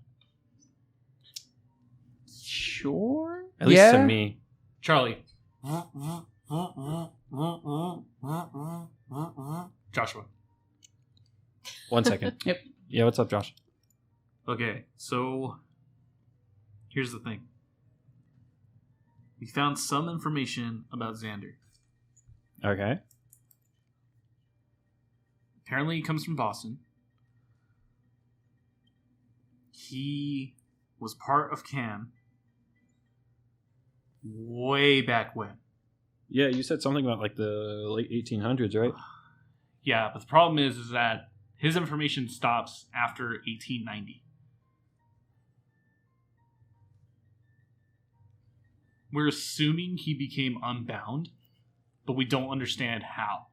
Sure. At least to me. Charlie. Joshua. 1 second. Yep. Yeah, what's up, Josh? Okay, so here's the thing. We found some information about Xander. Okay. Apparently he comes from Boston. He was part of CAM way back when. Yeah, you said something about like the late 1800s, right? Yeah, but the problem is that his information stops after 1890. We're assuming he became unbound, but we don't understand how.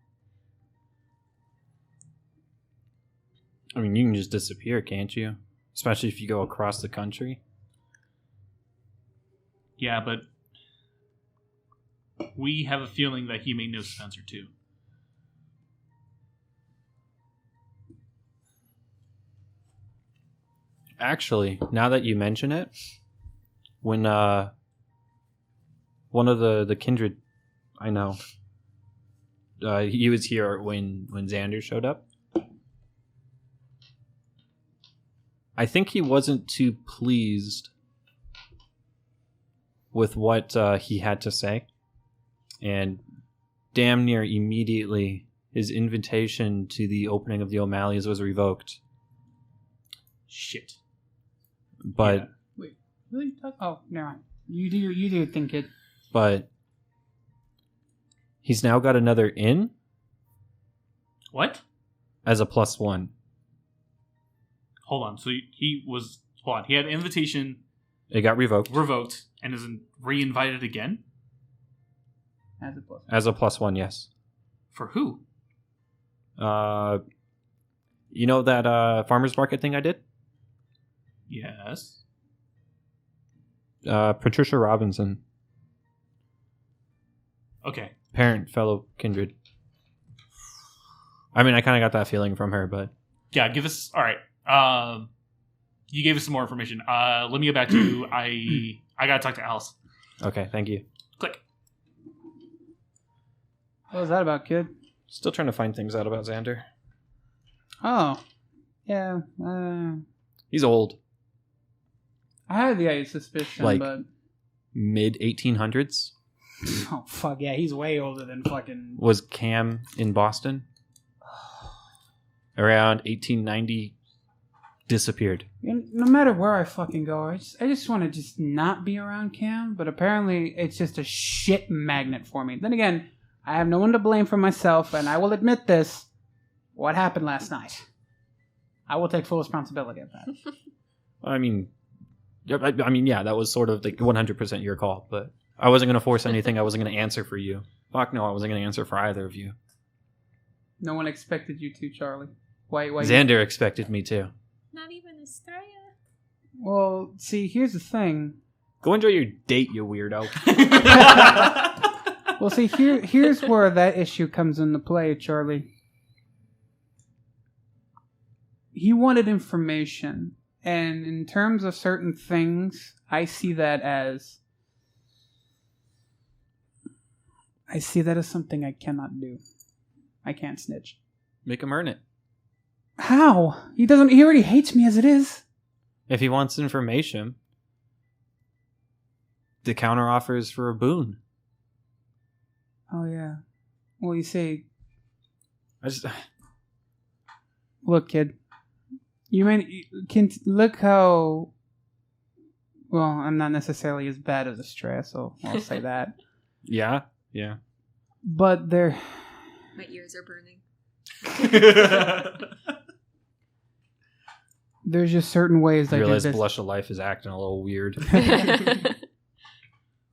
I mean, you can just disappear, can't you? Especially if you go across the country. Yeah, but we have a feeling that he may know Spencer too. Actually, now that you mention it, when one of the kindred I know, he was here when Xander showed up. I think he wasn't too pleased with what he had to say. And damn near immediately, his invitation to the opening of the O'Malleys was revoked. Shit. But Wait, really? Oh, never mind. You do think it. but he's now got another in What? as a +1. Hold on. So he was... Hold on. He had an invitation It got revoked revoked and is re-invited again? As a plus. as a +1, yes. For who? You know that farmer's market thing I did? Yes. Patricia Robinson. Okay. Parent, fellow kindred. I mean, I kind of got that feeling from her, but... Yeah, give us... All right. You gave us some more information. Let me get back to you. I gotta talk to Alice. Okay, thank you. Click. What was that about, kid? Still trying to find things out about Xander. Oh. Yeah. He's old. I had the suspicion, Like- but... Mid-1800s. Oh, fuck, yeah, he's way older than fucking... Was Cam in Boston? Around 1890, disappeared. No matter where I fucking go, I just want to just not be around Cam, but apparently it's just a shit magnet for me. Then again, I have no one to blame for myself, and I will admit this. What happened last night? I will take full responsibility of that. I mean, yeah, that was sort of like 100% your call, but I wasn't going to force anything. I wasn't going to answer for you. Fuck no, I wasn't going to answer for either of you. No one expected you to, Charlie. Why? Xander expected me to. Not even Estrella. Well, see, here's the thing. Go enjoy your date, you weirdo. Well, see, here's where that issue comes into play, Charlie. He wanted information, and in terms of certain things, I see that as something I cannot do. I can't snitch. Make him earn it. How? He already hates me as it is. If he wants information, the counter offer is for a boon. Oh, yeah. Well, you see, I just... look, kid. Can look how... Well, I'm not necessarily as bad as Estrella, so I'll say that. Yeah. But there... My ears are burning. There's just certain ways I I realize did this. Blush of Life is acting a little weird.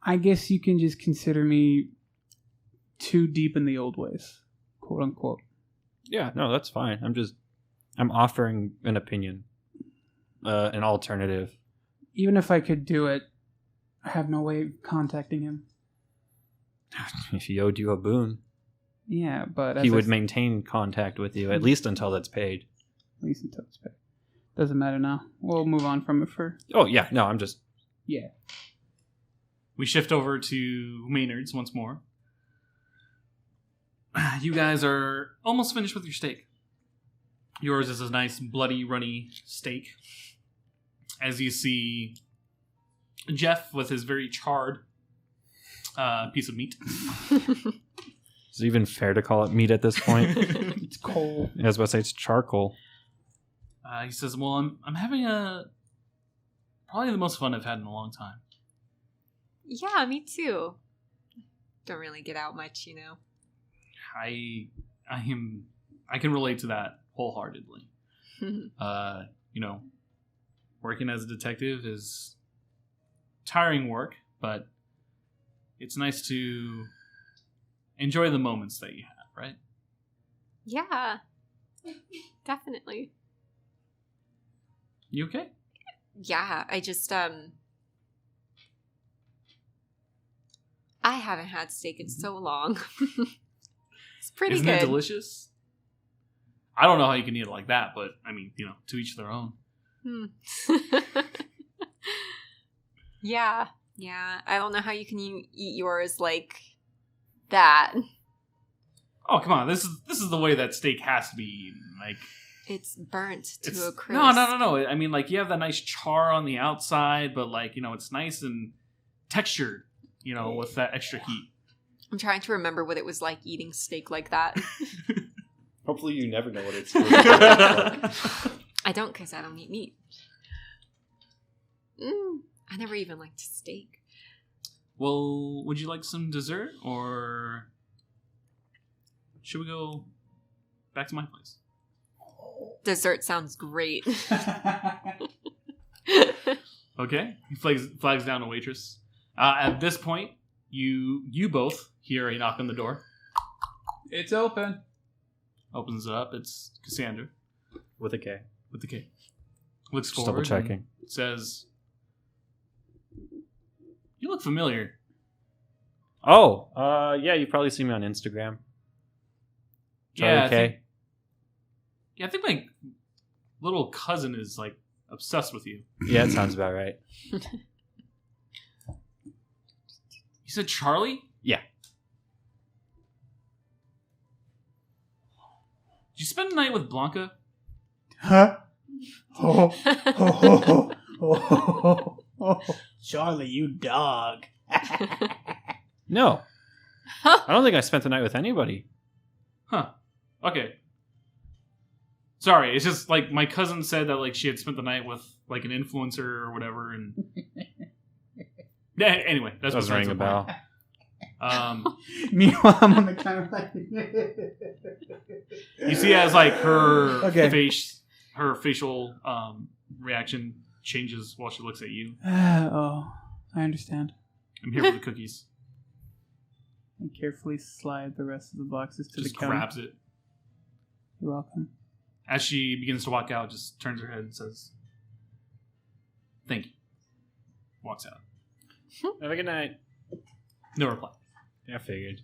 I guess you can just consider me too deep in the old ways, quote unquote. Yeah, no, that's fine. I'm offering an opinion, an alternative. Even if I could do it, I have no way of contacting him. If he owed you a boon, Yeah, but he would maintain contact with you, at least until that's paid. At least until it's paid. Doesn't matter now. We'll move on from it for... Oh, yeah, no, I'm just... Yeah. We shift over to Maynard's once more. You guys are almost finished with your steak. Yours is a nice, bloody, runny steak. As you see Jeff with his very charred piece of meat. Is it even fair to call it meat at this point? It's coal. I was about to say it's charcoal. He says, well, I'm having probably the most fun I've had in a long time. Yeah, me too. Don't really get out much, you know. I can relate to that wholeheartedly. Working as a detective is tiring work, but it's nice to enjoy the moments that you have, right? Yeah, definitely. You okay? Yeah, I just, I haven't had steak in so long. It's pretty Isn't good. it delicious? I don't know how you can eat it like that, but I mean, to each their own. Yeah. I don't know how you can eat yours like that. Oh, come on. This is the way that steak has to be eaten. Like, It's burnt to a crisp. No. I mean, like, you have that nice char on the outside, but, like, it's nice and textured, with that extra heat. I'm trying to remember what it was like eating steak like that. Hopefully you never know what it's I don't, because I don't eat meat. I never even liked steak. Well, would you like some dessert, or should we go back to my place? Dessert sounds great. Okay. He flags down a waitress. At this point, you both hear a knock on the door. It's open. Opens it up. It's Cassandra. With a K. With the K. Looks Just forward. double checking. Says, "You look familiar." Oh, yeah, you've probably seen me on Instagram. Charlie K. I think my little cousin is like obsessed with you. Yeah, it sounds about right. You said Charlie? Yeah. Did you spend the night with Blanca? Huh? Charlie, you dog. No. I don't think I spent the night with anybody. Huh. Okay. Sorry, it's just like my cousin said that like she had spent the night with like an influencer or whatever, and yeah. Anyway, that's Doesn't ring a bell. Meanwhile, I'm on the camera like... You see as like her Okay. her facial reaction changes while she looks at you. Oh, I understand. I'm here for the cookies. And carefully slide the rest of the boxes to Just the counter. grabs it. You're welcome. As she begins to walk out, just turns her head and says, "Thank you." Walks out. Have a good night. No reply. Yeah, I figured.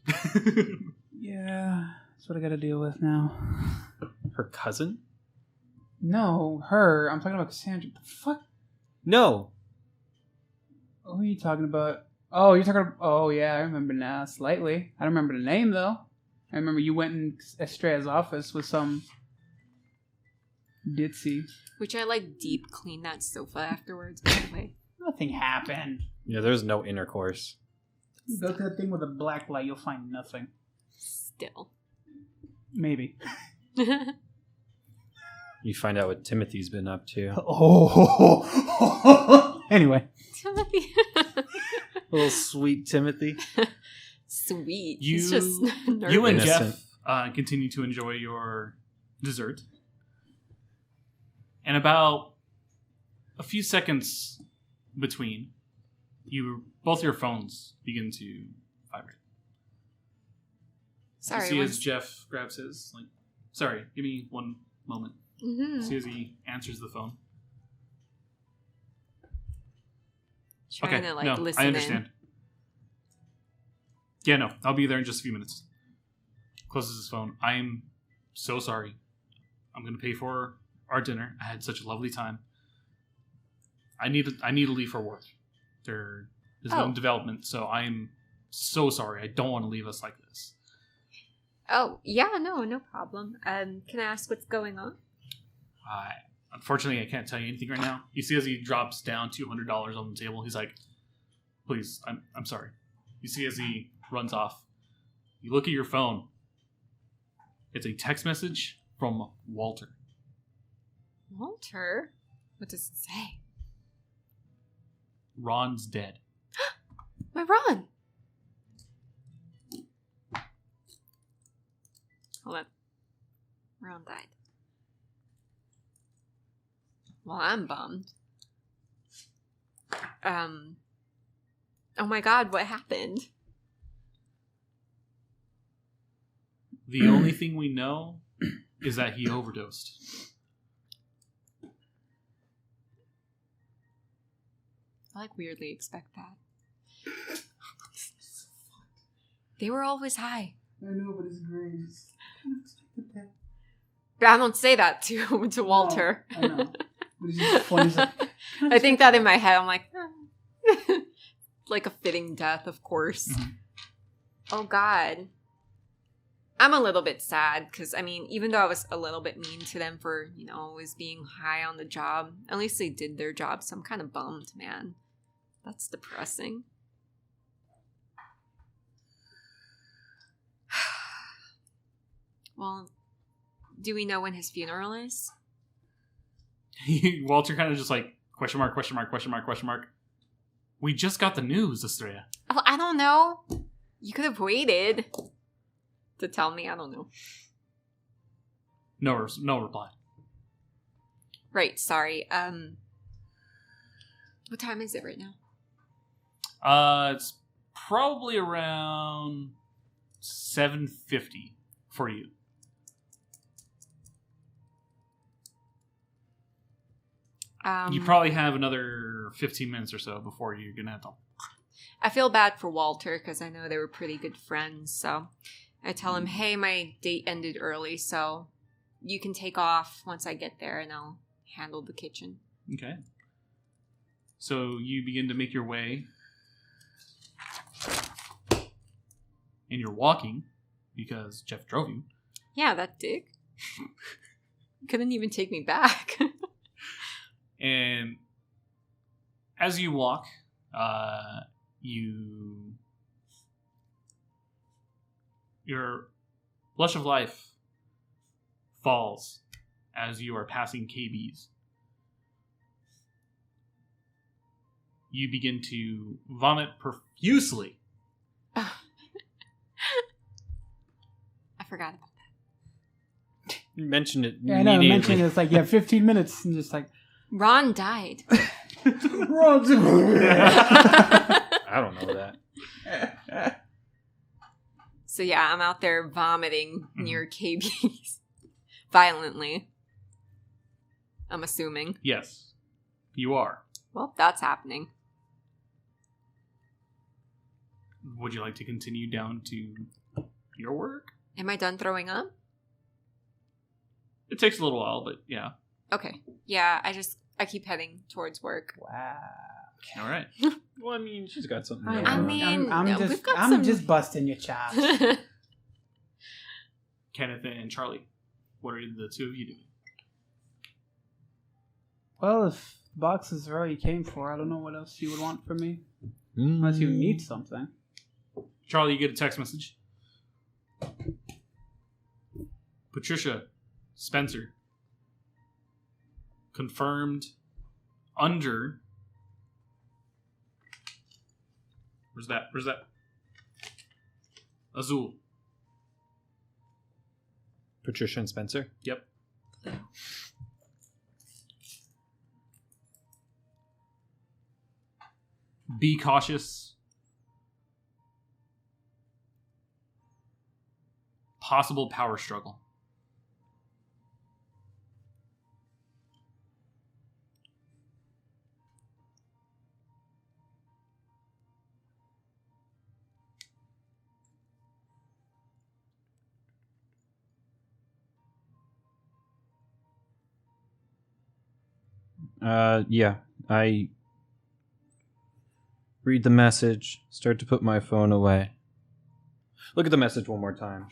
Yeah, that's what I gotta deal with now. Her cousin? No, her. I'm talking about Cassandra. The fuck? No. Who are you talking about? Oh, you're talking about... Oh, yeah, I remember now, slightly. I don't remember the name, though. I remember you went in Estrella's office with some... ditzy. Which I like deep clean that sofa afterwards, by the way. Nothing happened. Yeah, there's no intercourse. You go to that thing with a black light, you'll find nothing. Still. Maybe. You find out what Timothy's been up to. Oh. Anyway. Timothy. Little sweet Timothy. Sweet. You- He's just nervous. You and Innocent. Jeff continue to enjoy your dessert. And about a few seconds between, both your phones begin to vibrate. Sorry. You see as Jeff grabs his, like, sorry, give me one moment. Mm-hmm. See as he answers the phone. Trying to, like, no, listen I understand. in. Yeah, no, I'll be there in just a few minutes. Closes his phone. I am so sorry. I'm going to pay for our dinner. I had such a lovely time. I need to leave for work. There's been development, so I am so sorry. I don't want to leave us like this. Oh, yeah, no problem. Can I ask what's going on? Unfortunately, I can't tell you anything right now. You see as he drops down $200 on the table, he's like, "Please, I'm sorry." You see as he runs off. You look at your phone. It's a text message from Walter. Walter? What does it say? Ron's dead. My Ron! Hold on. Ron died. Well, I'm bummed. Oh my god, what happened? The only thing we know is that he overdosed. I like weirdly expect that. They were always high. I know, but it's great. But I don't say that to Walter. I know. But it's just funny. It's like, I think that in my head. I'm like, like a fitting death, of course. Mhm. Oh, God. I'm a little bit sad because, I mean, even though I was a little bit mean to them for, always being high on the job, at least they did their job. So I'm kind of bummed, man. That's depressing. Well, do we know when his funeral is? Walter kind of just like, question mark, question mark, question mark, question mark. We just got the news, Estrella. Oh, I don't know. You could have waited to tell me. I don't know. No reply. Right, sorry. What time is it right now? It's probably around 7:50 for you. You probably have another 15 minutes or so before you're gonna have to. I feel bad for Walter because I know they were pretty good friends. So I tell him, hey, my date ended early, so you can take off once I get there and I'll handle the kitchen. Okay. So you begin to make your way. And you're walking because Jeff drove you. Yeah, that dick. Couldn't even take me back. And as you walk, your blush of life falls as you are passing KBs. You begin to vomit profusely. I forgot about that. You mentioned it. Yeah, I know. I mentioned it's like, 15 minutes. And just like... Ron died. I don't know that. So yeah, I'm out there vomiting near KB's. Violently. I'm assuming. Yes, you are. Well, that's happening. Would you like to continue down to your work? Am I done throwing up? It takes a little while, but yeah. Okay. Yeah, I keep heading towards work. Wow. All right. Well, I mean, she's got something. I going I on. mean, I'm just busting your chops. Kenneth and Charlie, what are the two of you doing? Well, if boxes are all you came for, I don't know what else you would want from me. Unless you need something. Charlie, you get a text message. Patricia Spencer. Confirmed under... Where's that? Azul. Patricia and Spencer? Yep. Be cautious. Possible power struggle. Yeah. I read the message, start to put my phone away. Look at the message one more time.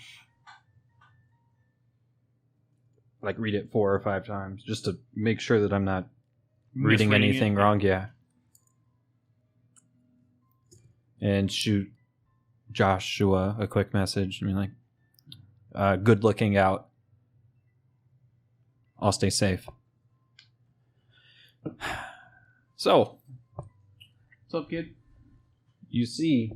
Like, read it 4 or 5 times, just to make sure that I'm not reading anything wrong. Yeah. And shoot Joshua a quick message. I mean, like, good looking out. I'll stay safe. So, What's up, kid? you see,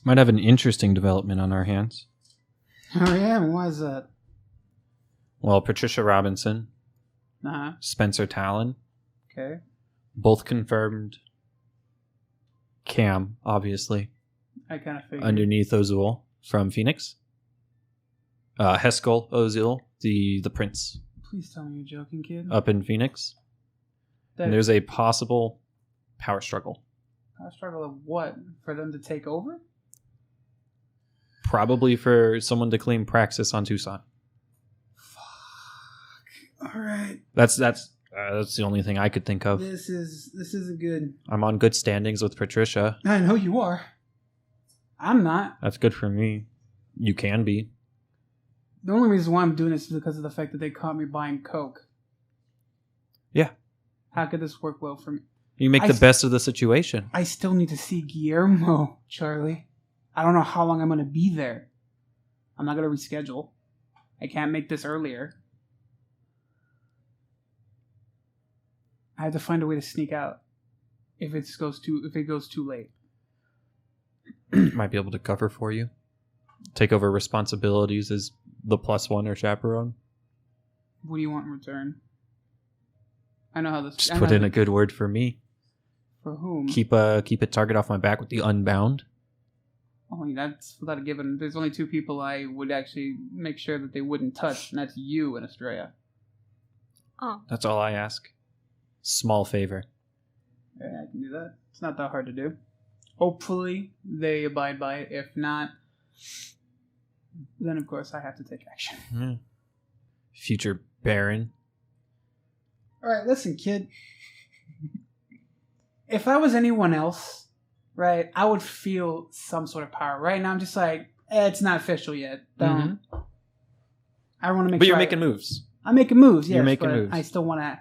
might have an interesting development on our hands. Oh, yeah? Why is that? Well, Patricia Robinson, Uh-huh. Spencer Talon, Okay. both confirmed. Cam, obviously, I kind of figured. underneath Ozul from Phoenix. Heskel Ozul, the prince, Please tell me you're joking, kid. up in Phoenix. That And there's a possible power struggle. power struggle of what? For them to take over? Probably for someone to claim Praxis on Tucson. All right. That's the only thing I could think of. This isn't good. I'm on good standings with Patricia. I know you are. I'm not. That's good for me. You can be. The only reason why I'm doing this is because of the fact that they caught me buying Coke. Yeah. How could this work well for me? You make the best of the situation. I still need to see Guillermo, Charlie. I don't know how long I'm going to be there. I'm not going to reschedule. I can't make this earlier. I have to find a way to sneak out. if it goes too late. Might be able to cover for you. Take over responsibilities as the +1 or chaperone. What do you want in return? I know how this. Just put in a good word for me. For whom? Keep a target off my back with the Unbound. Oh, that's without a given. There's only 2 people I would actually make sure that they wouldn't touch, and that's you and Estrella. Oh. That's all I ask. Small favor. Yeah, I can do that. It's not that hard to do. Hopefully, they abide by it. If not, then of course I have to take action. Yeah. Future Baron. Alright, listen, kid. If I was anyone else, right, I would feel some sort of power. Right now, I'm just like, it's not official yet. Don't. Mm-hmm. I want to make But sure. you're making moves. I'm making moves, yes. You're making but moves. I still want to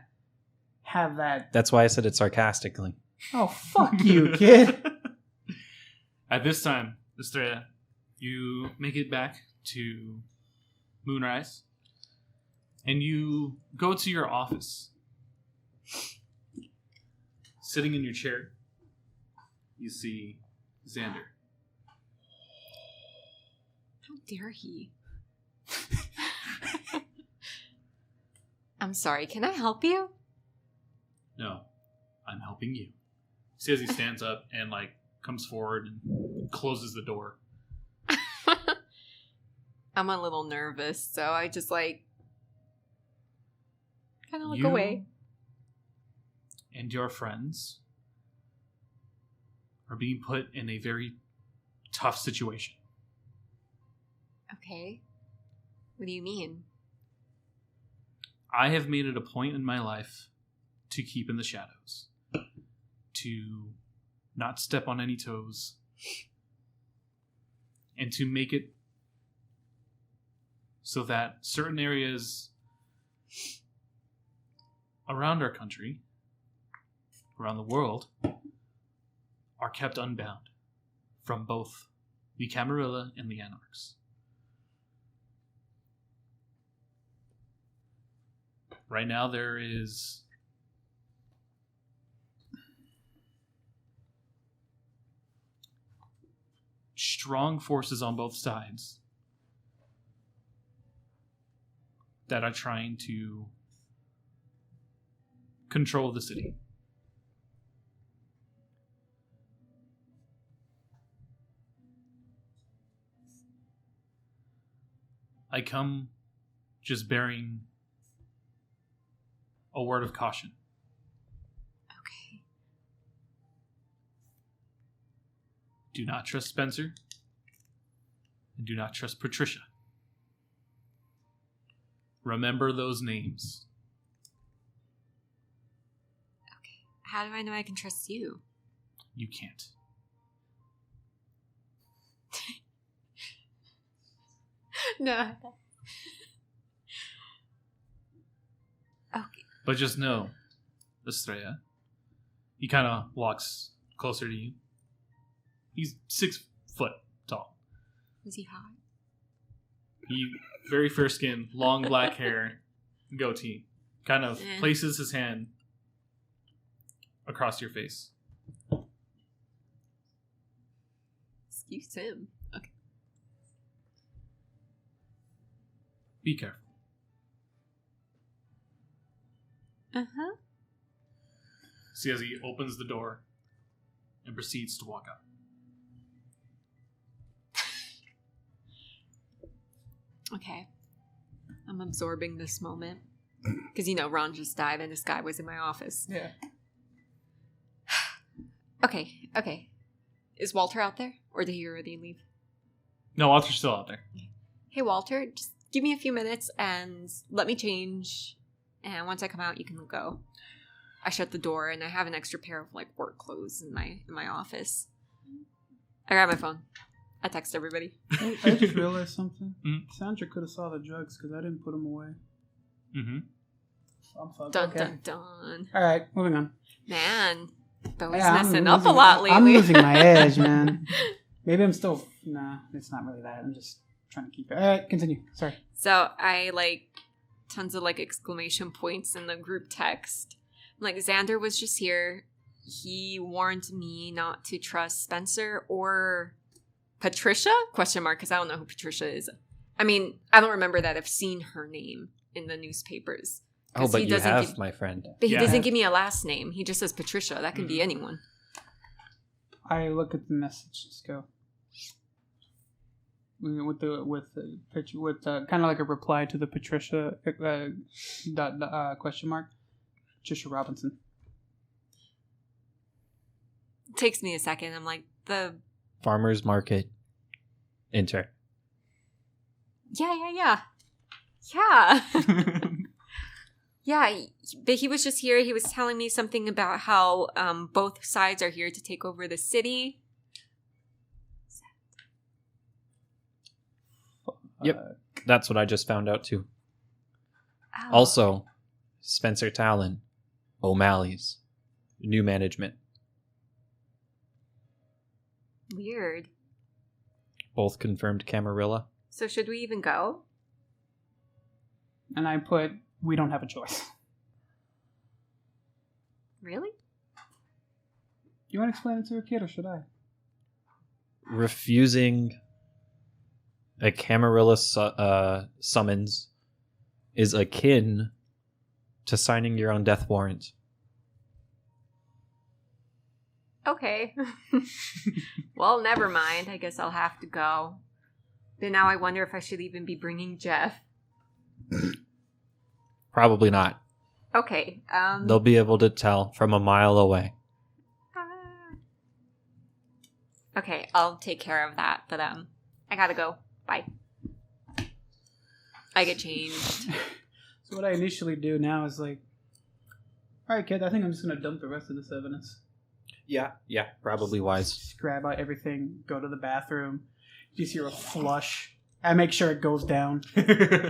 have that. That's why I said it sarcastically. Oh, fuck you, kid. At this time, Estrella, you make it back to Moonrise, and you go to your office. Sitting in your chair, you see Xander. How dare he? I'm sorry, can I help you? No, I'm helping you. See as he stands up and comes forward and closes the door. I'm a little nervous, so I just kind of look You away. And your friends are being put in a very tough situation. Okay. What do you mean? I have made it a point in my life to keep in the shadows, to not step on any toes, and to make it so that certain areas around our country, around the world, are kept unbound from both the Camarilla and the Anarchs. Right now there is strong forces on both sides that are trying to control the city. I come just bearing a word of caution. Okay. Do not trust Spencer, and do not trust Patricia. Remember those names. Okay. How do I know I can trust you? You can't. No. Okay. But just know, Estrella, he kind of walks closer to you. He's 6 foot tall. Is he hot? He very fair skin, long black hair, goatee. Kind of places his hand across your face. Excuse him. Okay. Be careful. Uh-huh. See as he opens the door and proceeds to walk out. Okay. I'm absorbing this moment. Because, Ron just died and this guy was in my office. Yeah. Okay. Is Walter out there? Or did he already leave? No, Walter's still out there. Hey, Walter, just give me a few minutes and let me change. And once I come out, you can go. I shut the door and I have an extra pair of work clothes in my office. I grab my phone. I text everybody. I just realized something. Mm-hmm. Sandra could have saw the drugs because I didn't put them away. Mm-hmm. So I'm fucked. Dun, Okay. dun, dun. All right, moving on. Man, Bowie's Yeah, I'm messing up a losing- lot lately. I'm losing my edge, man. Maybe I'm still... Nah, it's not really that. I'm just trying to keep it. All right, continue. Sorry. So I tons of exclamation points in the group text. I'm Xander was just here he warned me not to trust Spencer or Patricia? Question mark, because I don't know who Patricia is. I mean, I don't remember that I've seen her name in the newspapers. Oh, but you have, my friend. But he doesn't give me a last name. He just says Patricia. That can be anyone. I look at the message. Let's go. With the picture, with kind of like a reply to the Patricia question mark. Patricia Robinson. It takes me a second. I'm like, the farmers market intern. Yeah. Yeah, but he was just here. He was telling me something about how both sides are here to take over the city. Yep, that's what I just found out too. Oh. Also, Spencer Talon, O'Malley's, new management. Weird. Both confirmed Camarilla. So should we even go? And I put, we don't have a choice. Really? You want to explain it to a kid, or should I? Refusing a Camarilla summons is akin to signing your own death warrant. Okay. Well, never mind. I guess I'll have to go. But now I wonder if I should even be bringing Jeff. Probably not. Okay. They'll be able to tell from a mile away. Okay, I'll take care of that. But I gotta go. Bye. I get changed. So what I initially do now is like, all right, kid, I think I'm just gonna dump the rest of this evidence. Yeah, probably wise. Just grab out everything, go to the bathroom. You just hear a flush. I make sure it goes down.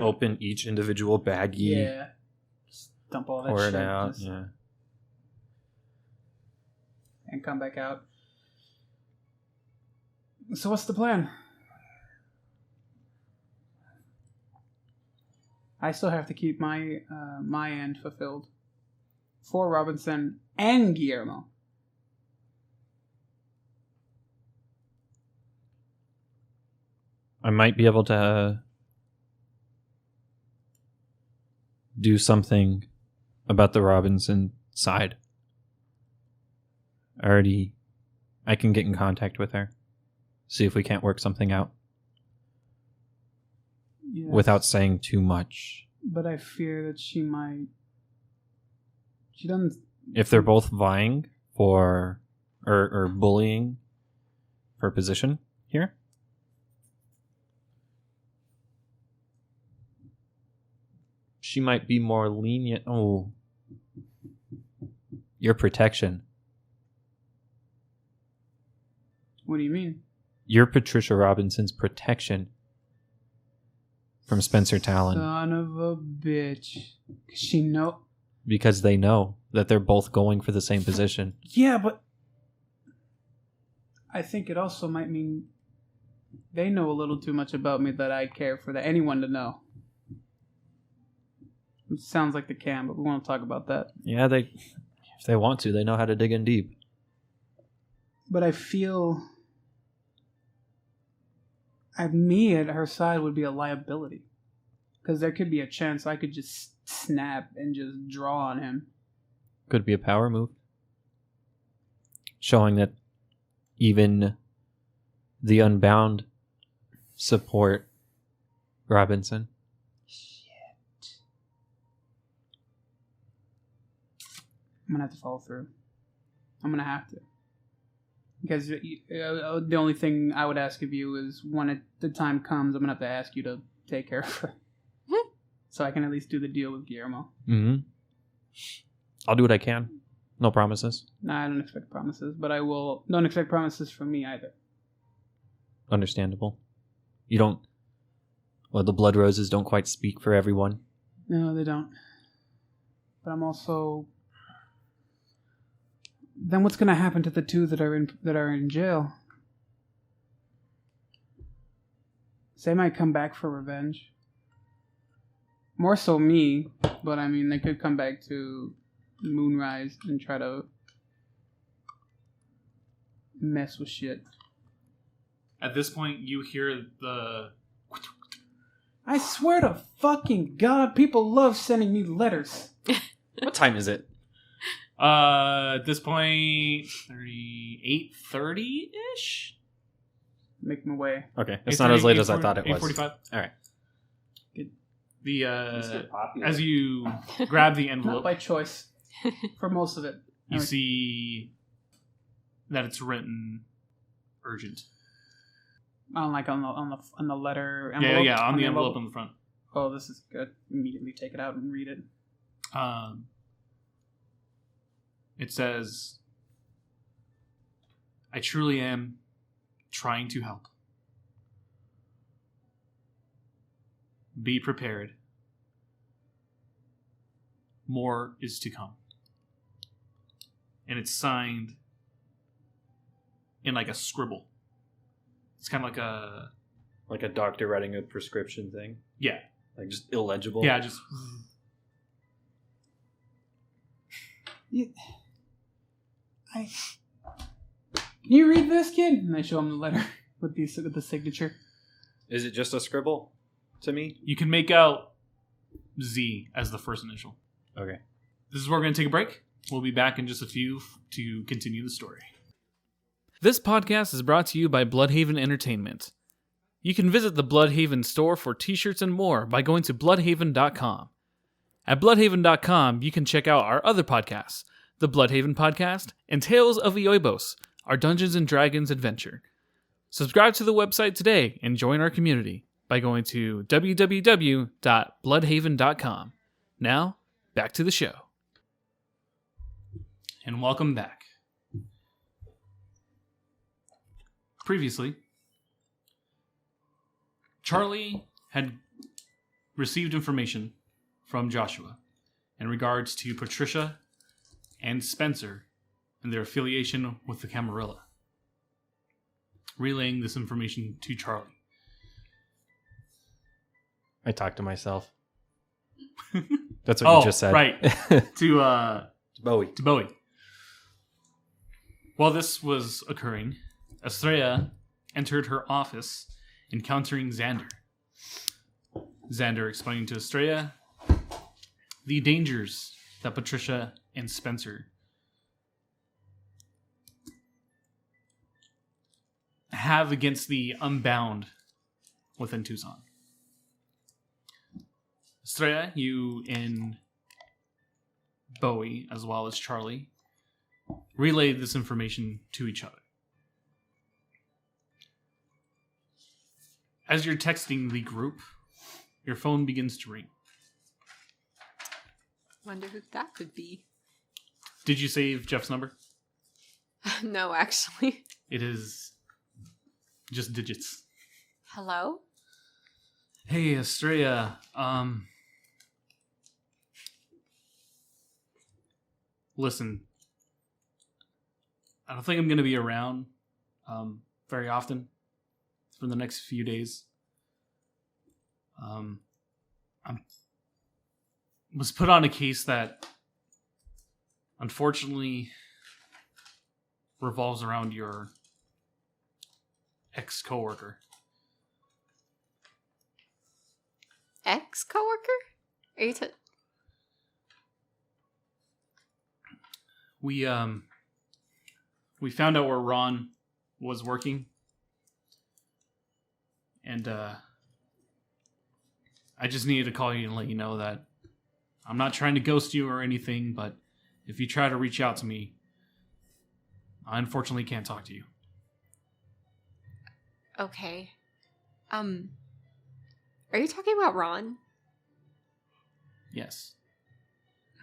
Open each individual baggie. Yeah. Just dump all that pour shit. Pour it out, yeah. And come back out. So what's the plan? I still have to keep my end fulfilled. For Robinson and Guillermo. I might be able to do something about the Robinson side. I can get in contact with her. See if we can't work something out. Yes. Without saying too much. But I fear that she doesn't... If they're both vying for... or bullying for position here... She might be more lenient. Oh. Your protection. What do you mean? You're Patricia Robinson's protection from Spencer Talon. Son of a bitch. She know... Because they know that they're both going for the same position. Yeah, but... I think it also might mean they know a little too much about me that I care for anyone to know. It sounds like they can, but we won't talk about that. Yeah, if they want to, they know how to dig in deep. But I feel... me at her side would be a liability. Because there could be a chance I could just snap and just draw on him. Could be a power move. Showing that even the Unbound support Robinson. Shit. I'm going to have to follow through. I'm going to have to. Because the only thing I would ask of you is when the time comes, I'm going to have to ask you to take care of her. So I can at least do the deal with Guillermo. Mm-hmm. I'll do what I can. No promises. Nah, I don't expect promises, but I will... Don't expect promises from me either. Understandable. You don't... Well, the Blood Roses don't quite speak for everyone. No, they don't. But I'm also... Then what's going to happen to the two that are in jail? They might come back for revenge. More so me, but I mean, they could come back to Moonrise and try to mess with shit. At this point, you hear the... I swear to fucking God, people love sending me letters. What time is it? At this point, 8:30-ish? Make my way. Okay, it's not as late as I 8:40, thought it was. 8:45. All right. The as you grab the Not envelope, by choice. For most of it. you see that it's written urgent. Like on the letter envelope. Yeah, on the envelope on the front. Oh, this is good. Immediately take it out and read it. It says, "I truly am trying to help. Be prepared. More is to come." And it's signed in like a scribble. It's kind of Like a doctor writing a prescription thing. yeah. Like just illegible. Yeah, just... Can you read this, kid? And I show him the letter with the signature. Is it just a scribble to me? You can make out Z as the first initial. Okay. This is where we're going to take a break. We'll be back in just a few to continue the story. This podcast is brought to you by Bloodhaven Entertainment. You can visit the Bloodhaven store for t-shirts and more by going to bloodhaven.com. At bloodhaven.com, you can check out our other podcasts, the Bloodhaven Podcast and Tales of Ioibos, our Dungeons & Dragons adventure. Subscribe to the website today and join our community by going to www.bloodhaven.com. Now, back to the show. And welcome back. Previously, Charlie had received information from Joshua in regards to Patricia and Spencer and their affiliation with the Camarilla, relaying this information to Charlie. I talked to myself. That's what you just said. Right. to Bowie. To Bowie. While this was occurring, Estrella entered her office, encountering Xander. Xander explaining to Estrella the dangers that Patricia and Spencer have against the unbound within Tucson. Estrella, you and Bowie, as well as Charlie, relayed this information to each other. As you're texting the group, your phone begins to ring. Wonder who that could be. Did you save Jeff's number? No, actually. It is just digits. Hello? Hey, Estrella. Listen. I don't think I'm going to be around very often for the next few days. I was put on a case that unfortunately revolves around your ex-coworker. Ex-coworker? Are you We found out where Ron was working, and I just needed to call you and let you know that I'm not trying to ghost you or anything, but if you try to reach out to me, I unfortunately can't talk to you. Okay. Are you talking about Ron? Yes.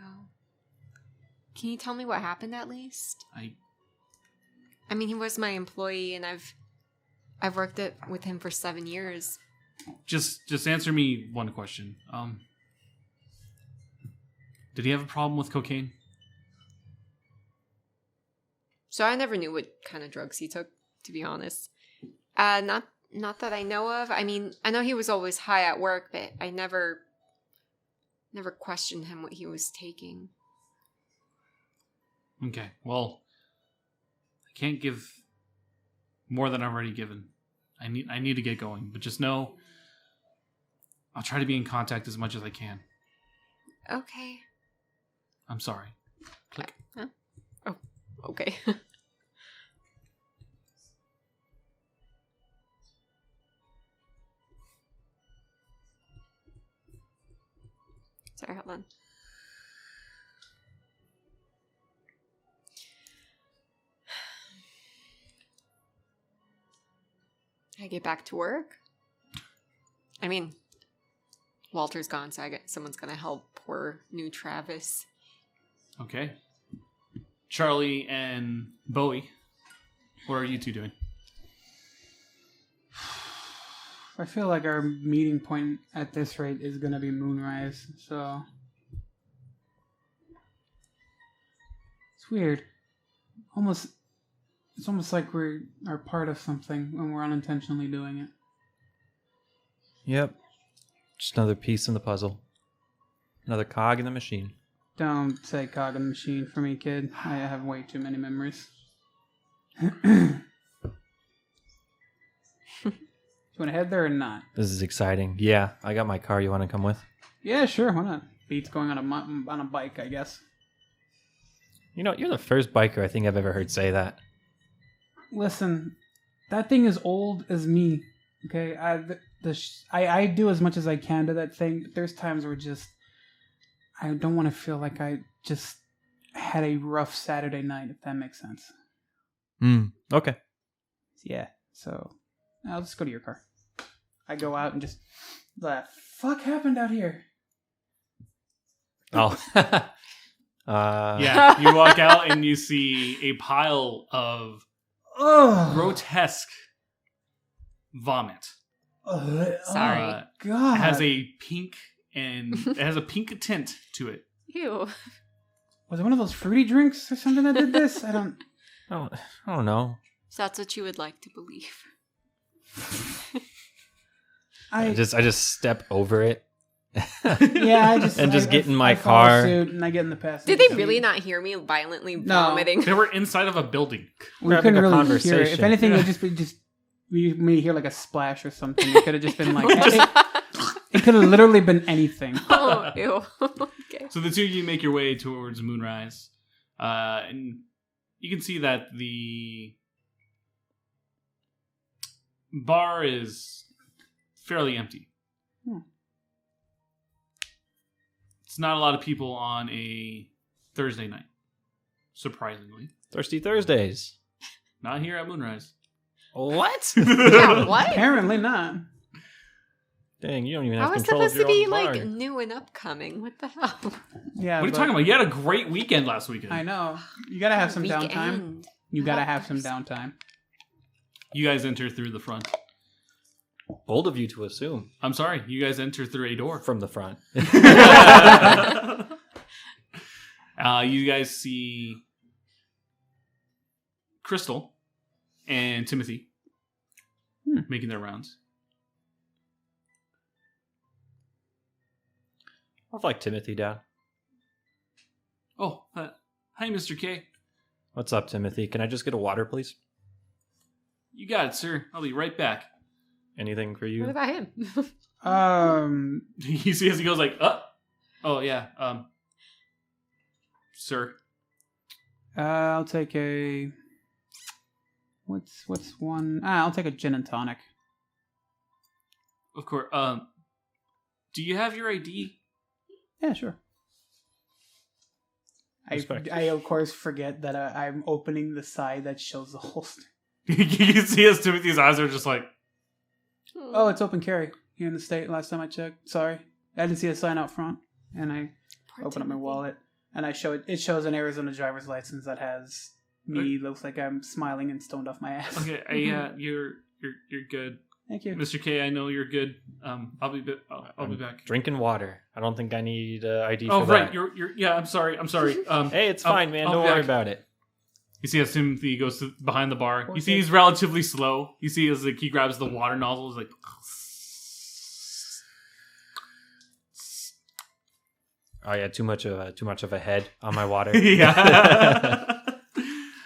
Oh. Can you tell me what happened at least? I mean, he was my employee, and I've worked with him for 7 years. just answer me one question. Did he have a problem with cocaine? So I never knew what kind of drugs he took, to be honest. Not that I know of. I mean, I know he was always high at work, but I never questioned him what he was taking. Okay, well, I can't give more than I've already given. I need to get going, but just know I'll try to be in contact as much as I can. Okay. I'm sorry. Click. Huh? Oh, okay. Sorry, hold on. I get back to work. I mean, Walter's gone, so someone's gonna help poor new Travis. Okay. Charlie and Bowie, what are you two doing? I feel like our meeting point at this rate is going to be moonrise, so... It's weird. It's almost like we are part of something when we're unintentionally doing it. Yep. Just another piece in the puzzle. Another cog in the machine. Don't say cog in the machine for me, kid. I have way too many memories. You want to head there or not? This is exciting. Yeah, I got my car. You want to come with? Yeah, sure. Why not? Beats going on a bike, I guess. You know, you're the first biker I think I've ever heard say that. Listen, that thing is old as me. Okay, I do as much as I can to that thing. But there's times where I don't want to feel like I just had a rough Saturday night, if that makes sense. Okay. Yeah. So I'll just go to your car. I go out and just, the fuck happened out here? Oh. Yeah, you walk out and you see a pile of grotesque vomit. Sorry. God. It has a pink tint to it. Ew. Was it one of those fruity drinks or something that did this? I don't know. So that's what you would like to believe. I just step over it. Yeah, I get in my follow car. suit and I get in the passenger Did they seat. really not hear me violently No. vomiting? They were inside of a building. We We're having couldn't a really hear it. If conversation. anything, it would just we may hear like a splash or something. It could have just been like it could have literally been anything. Oh, ew. Okay. So the two of you make your way towards Moonrise, and you can see that the bar is fairly empty. It's not a lot of people on a Thursday night, surprisingly. Thirsty Thursdays. Not here at Moonrise. What? Yeah, what? Apparently not. Dang, you don't even have I was control of supposed your to be own like bar. new and upcoming. What the hell? Yeah. What are you talking about? You had a great weekend last weekend. I know. You gotta have some downtime. Weekend. You gotta have some Thursday. downtime. You guys enter through the front. Bold of you to assume. I'm sorry. You guys enter through a door. From the front. You guys see Crystal and Timothy making their rounds. I'd like Timothy down. Oh, hi, Mr. K. What's up, Timothy? Can I just get a water, please? You got it, sir. I'll be right back. Anything for What you? about him? You see as he goes like, oh yeah, sir. I'll take a. What's one? I'll take a gin and tonic. Of course. Do you have your ID? Yeah, sure. Respect. I of course forget that I'm opening the side that shows the holster. You can see as Timothy's eyes are just like, Oh, it's open carry here in the state. Last time I checked. Sorry, I didn't see a sign out front, and I open up my wallet and I show it. It shows an Arizona driver's license that has me. Looks like I'm smiling and stoned off my ass. okay, you're good, Thank you. Mr. K. I know you're good. I'll be back. Drinking water. I don't think I need ID Oh, for right. that. You're. Yeah. I'm sorry. Hey, it's fine, man. I'll Don't be worry back. about it. You see as Timothy goes behind the bar. Poor You see kid. he's relatively slow. You see as he grabs the water nozzle, he's like, Oh yeah, too much of a head on my water. yeah.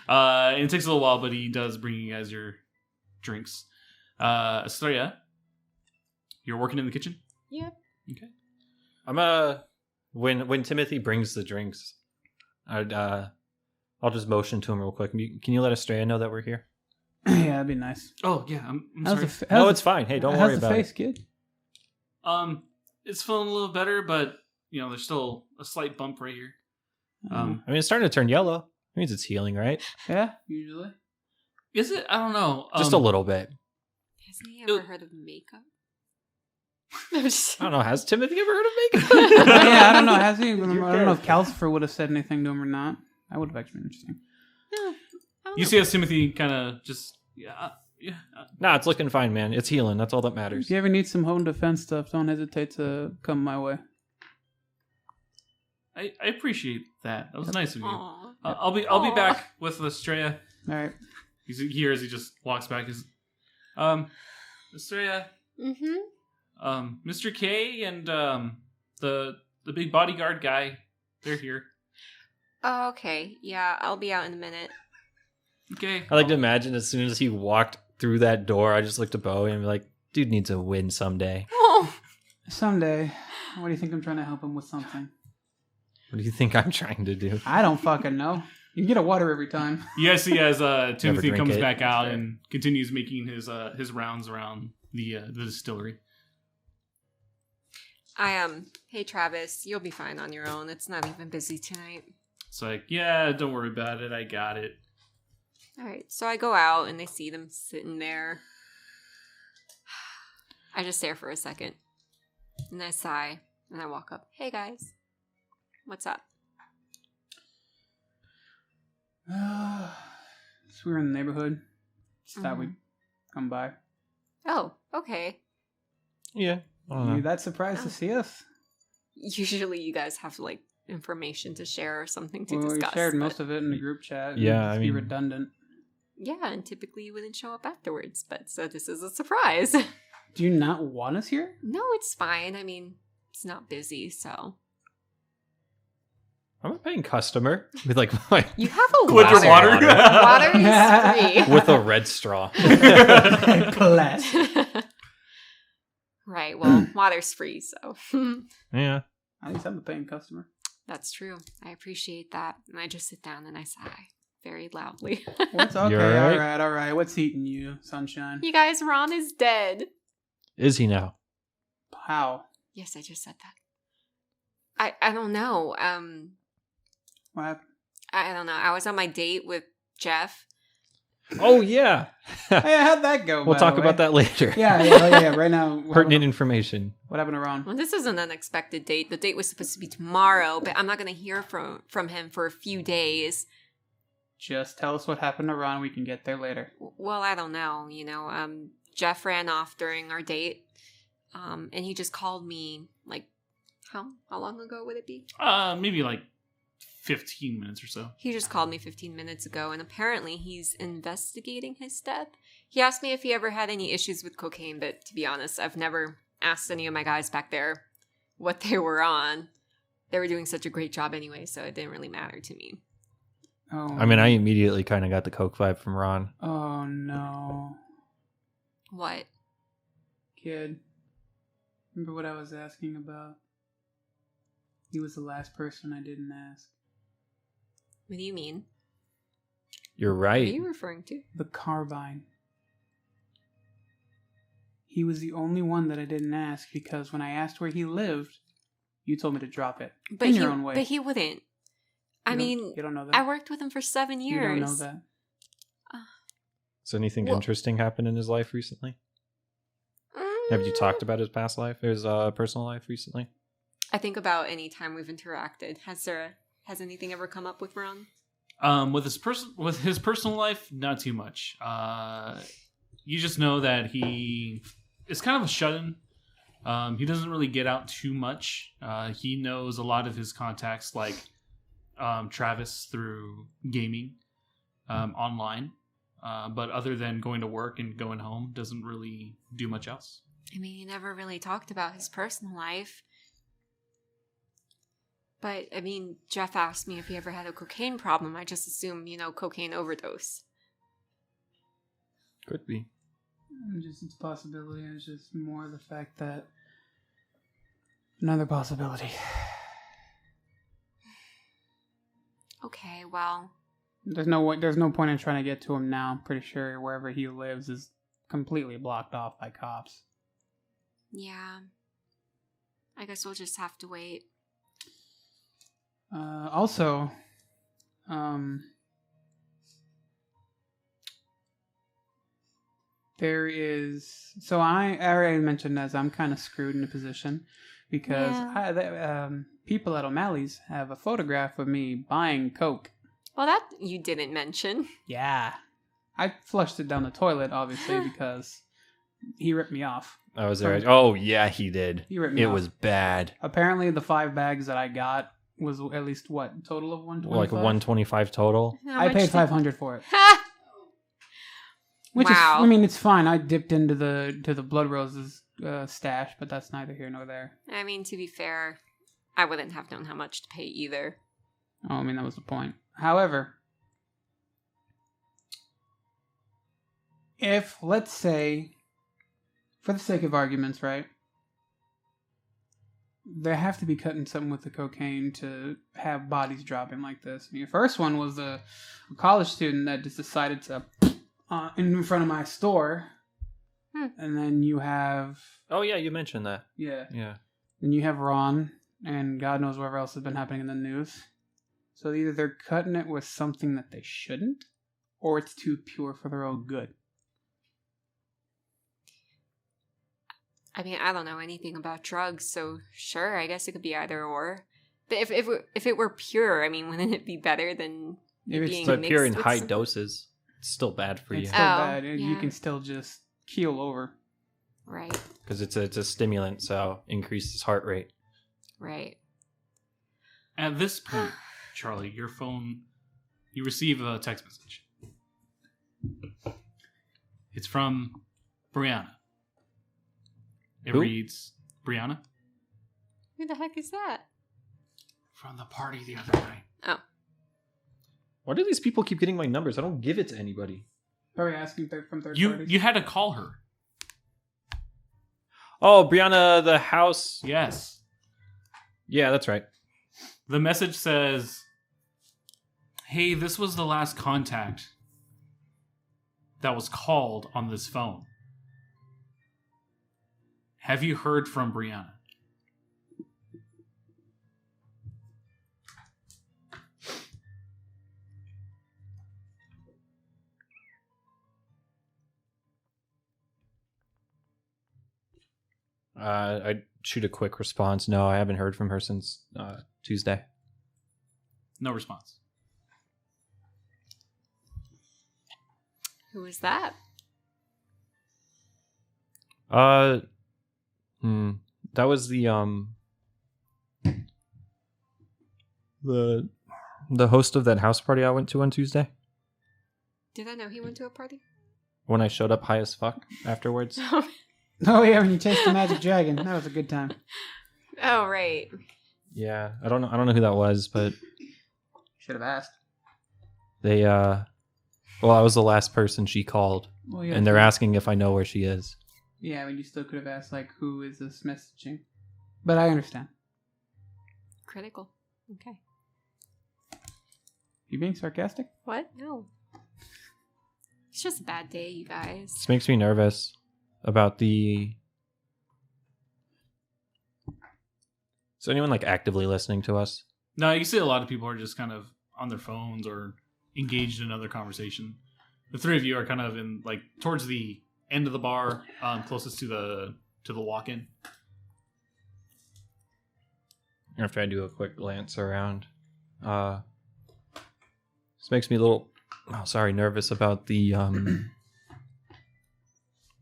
And it takes a little while, but he does bring you guys your drinks. Estrella, you're working in the kitchen? Yep. Okay. I'm when Timothy brings the drinks, I'll just motion to him real quick. Can you let Estrella know that we're here? Yeah, that'd be nice. Oh, yeah, I'm sorry. No, it's fine. Hey, don't worry about How's the face, it. kid? It's feeling a little better, but, there's still a slight bump right here. I mean, it's starting to turn yellow. It means it's healing, right? Yeah, usually. Is it? I don't know. Just a little bit. Hasn't he ever heard of makeup? I don't know. Has Timothy ever heard of makeup? Yeah, I don't know. Has he? I don't know if Calcifer would have said anything to him or not. That would have actually been interesting. No. You see how Timothy kind of just, Nah, it's looking fine, man. It's healing. That's all that matters. If you ever need some home defense stuff, don't hesitate to come my way. I appreciate that. That was nice of you. Aw. I'll be back with Estrella. All right. He hears, he just walks back. He's, Estrella, Mr. K and the big bodyguard guy, they're here. Oh, okay. Yeah, I'll be out in a minute. Okay. I like to imagine as soon as he walked through that door, I just looked at Bowie and be like, dude needs a win someday. Oh. Someday. What do you think I'm trying to help him with something? What do you think I'm trying to do? I don't fucking know. You get a water every time. You guys see as Timothy drink comes it. back out and continues making his rounds around the distillery. Hey Travis, you'll be fine on your own. It's not even busy tonight. It's like, yeah, don't worry about it. I got it. All right, so I go out and I see them sitting there. I just stare for a second, and I sigh, and I walk up. Hey guys, what's up? So we were in the neighborhood. Just thought we'd come by. Oh, okay. Yeah. I don't know. You that surprised to see us? Usually you guys have like information to share or something to Well, we discuss. shared but- most of it in the group chat. Yeah, It'd I be mean- redundant. Yeah, and typically you wouldn't show up afterwards, but so this is a surprise. Do you not want us here? No, it's fine. I mean, it's not busy, so. I'm a paying customer with like my You have a With your water? Water is free. with a red straw. Bless. Right, well, water's free, so. Yeah. At least I'm a paying customer. That's true. I appreciate that. And I just sit down and I sigh very loudly. What's okay? You're all right? All right. What's eating you, sunshine? You guys, Ron is dead. Is he now? How? Yes, I just said that. I don't know. What happened? I don't know. I was on my date with Jeff. Oh yeah. Hey, how'd that go? We'll by talk the way? about that later. Yeah. Right now, Pertinent information. What happened to Ron? Well, this is an unexpected date. The date was supposed to be tomorrow, but I'm not going to hear from him for a few days. Just tell us what happened to Ron. We can get there later. Well, I don't know. Jeff ran off during our date, and he just called me, like, how long ago would it be? Maybe like 15 minutes or so. He just called me 15 minutes ago, and apparently he's investigating his death. He asked me if he ever had any issues with cocaine, but to be honest, I've never asked any of my guys back there what they were on. They were doing such a great job anyway, so it didn't really matter to me. Oh. I mean, I immediately kind of got the coke vibe from Ron. Oh no, What? kid. Remember what I was asking about? He was the last person I didn't ask. What do you mean? You're What are right. you referring to? The carbine. He was the only one that I didn't ask because when I asked where he lived, you told me to drop it But in he, your own way. But he wouldn't. I mean, you don't know that. I worked with him for 7 years. You don't know that. Has anything Well- interesting happened in his life recently? Have you talked about his past life, his personal life recently? I think about any time we've interacted. Has anything ever come up with Ron? With his personal life, not too much. You just know that he is kind of a shut-in. He doesn't really get out too much. He knows a lot of his contacts, like Travis, through gaming online. But other than going to work and going home, doesn't really do much else. I mean, he never really talked about his personal life. But, I mean, Jeff asked me if he ever had a cocaine problem. I just assume, cocaine overdose. Could be. It's a possibility. It's just more the fact that another possibility. Okay, well. There's no point in trying to get to him now. I'm pretty sure wherever he lives is completely blocked off by cops. Yeah. I guess we'll just have to wait. Also, there is... So I already mentioned as I'm kind of screwed in a position because people at O'Malley's have a photograph of me buying Coke. Well, that you didn't mention. Yeah. I flushed it down the toilet, obviously, because he ripped me off. I was there. Oh, yeah, he did. He ripped me off. It was bad. Apparently, the 5 bags that I got was at least, what, total of 125? Like 125 total. I paid $500 for it. Which wow. is, I mean, it's fine. I dipped into the Blood Roses stash, but that's neither here nor there. I mean, to be fair, I wouldn't have known how much to pay either. Oh, I mean, that was the point. However, if, let's say, for the sake of arguments, right, they have to be cutting something with the cocaine to have bodies dropping like this. I mean, the first one was a college student that just decided to in front of my store. And then you have... Oh, yeah, you mentioned that. Yeah. Yeah. Then you have Ron, and God knows whatever else has been happening in the news. So either they're cutting it with something that they shouldn't, or it's too pure for their own good. I mean, I don't know anything about drugs, so sure, I guess it could be either or. But if it were pure, I mean, wouldn't it be better than If being But mixed pure in with high some- doses, it's still bad for you. It's still bad. You yeah. can still just keel over. Right, Because it's a stimulant, so increases heart rate. right. At this point, Charlie, your phone, you receive a text message. It's from Brianna. It Who? reads, Brianna? Who the heck is that? From the party the other night. Oh. Why do these people keep getting my numbers? I don't give it to anybody. Probably asking from third parties. You had to call her. Oh, Brianna, the house. Yes. Yeah, that's right. The message says, hey, this was the last contact that was called on this phone. Have you heard from Brianna? I'd shoot a quick response. No, I haven't heard from her since Tuesday. No response. Who is that? That was the host of that house party I went to on Tuesday. Did I know he went to a party? When I showed up high as fuck afterwards. Oh yeah, when you chased the magic dragon, that was a good time. Oh, right. Yeah, I don't know who that was, but Should have asked. they well, I was the last person she called, Well, yeah, and they're asking if I know where she is. Yeah, I mean, you still could have asked like, who is this messaging? But I understand. Critical. Okay. You being sarcastic? What? No. It's just a bad day, you guys. This makes me nervous about the... Is anyone like actively listening to us? No, you see a lot of people are just kind of on their phones or engaged in another conversation. The three of you are kind of in like towards the end of the bar, closest to the walk-in. After I do a quick glance around, this makes me a little, nervous about the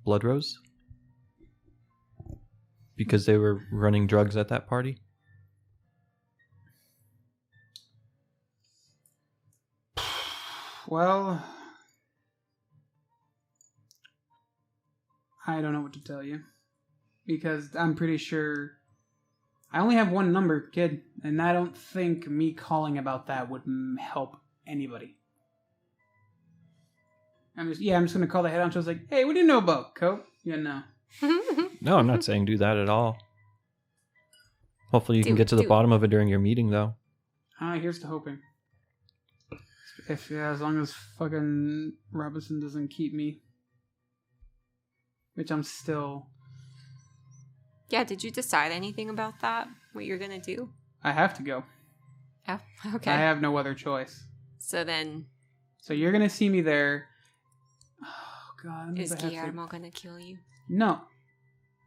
Blood Rose, because they were running drugs at that party. Well, I don't know what to tell you. Because I'm pretty sure I only have one number, kid, and I don't think me calling about that would help anybody. I'm just gonna call the head honcho. I was like, hey, what do you know about coke? Yeah, no. No, I'm not saying do that at all. Hopefully you can get to the bottom of it during your meeting, though. Here's to hoping. As long as fucking Robinson doesn't keep me. Which I'm still... Yeah, did you decide anything about that? What you're gonna do? I have to go. Oh, okay. I have no other choice. So then... So you're gonna see me there. Oh, God. Is Guillermo gonna kill you? No.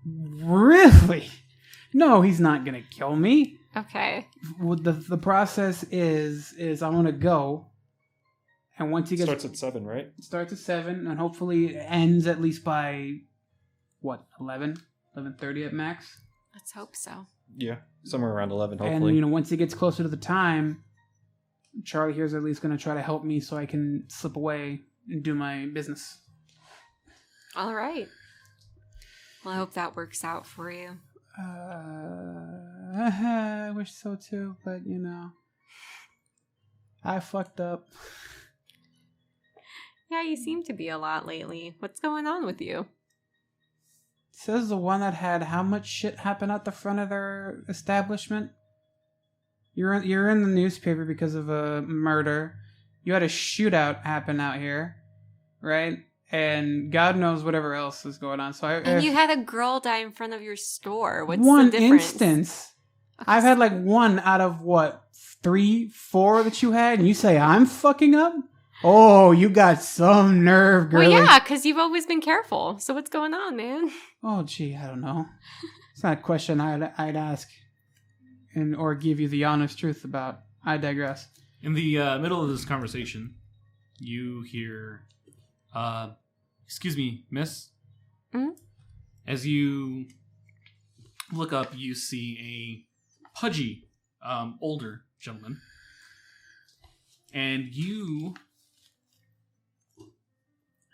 Really? No, he's not gonna kill me. Okay. The process is I'm gonna go, and once he gets Starts at 7, right? It starts at 7, and hopefully it ends at least by what 11:30 at max. Let's hope so. Yeah, somewhere around 11, hopefully. And once it gets closer to the time, Charlie here's at least gonna try to help me so I can slip away and do my business. All right. Well, I hope that works out for you. I wish so too, but I fucked up. Yeah, you seem to be a lot lately. What's going on with you? Says the one that had how much shit happen at the front of their establishment. You're in the newspaper because of a murder. You had a shootout happen out here, right? And God knows whatever else is going on. And you had a girl die in front of your store. What's one the difference? Instance. Okay. I've had like 1 out of what 3, 4 that you had, and you say I'm fucking up. Oh, you got some nerve, girl. Well, yeah, because you've always been careful. So what's going on, man? Oh, gee, I don't know. It's not a question I'd ask, or give you the honest truth about. I digress. In the middle of this conversation, you hear, excuse me, miss? Mm-hmm. As you look up, you see a pudgy, older gentleman. And you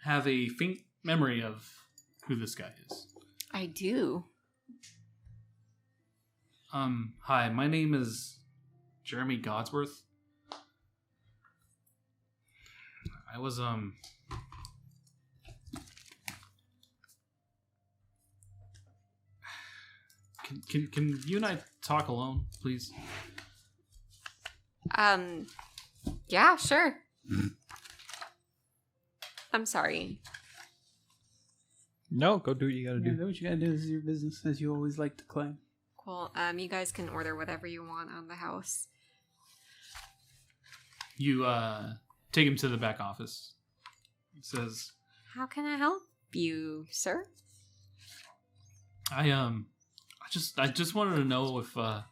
have a faint memory of who this guy is. I do. Hi, my name is Jeremy Godsworth. I was, Can you and I talk alone, please? Yeah, sure. I'm sorry. No, go do what you gotta Yeah, do. do what you gotta do. This is your business, as you always like to claim. Cool. You guys can order whatever you want on the house. You, take him to the back office. It says, How can I help you, sir? I just wanted to know if, the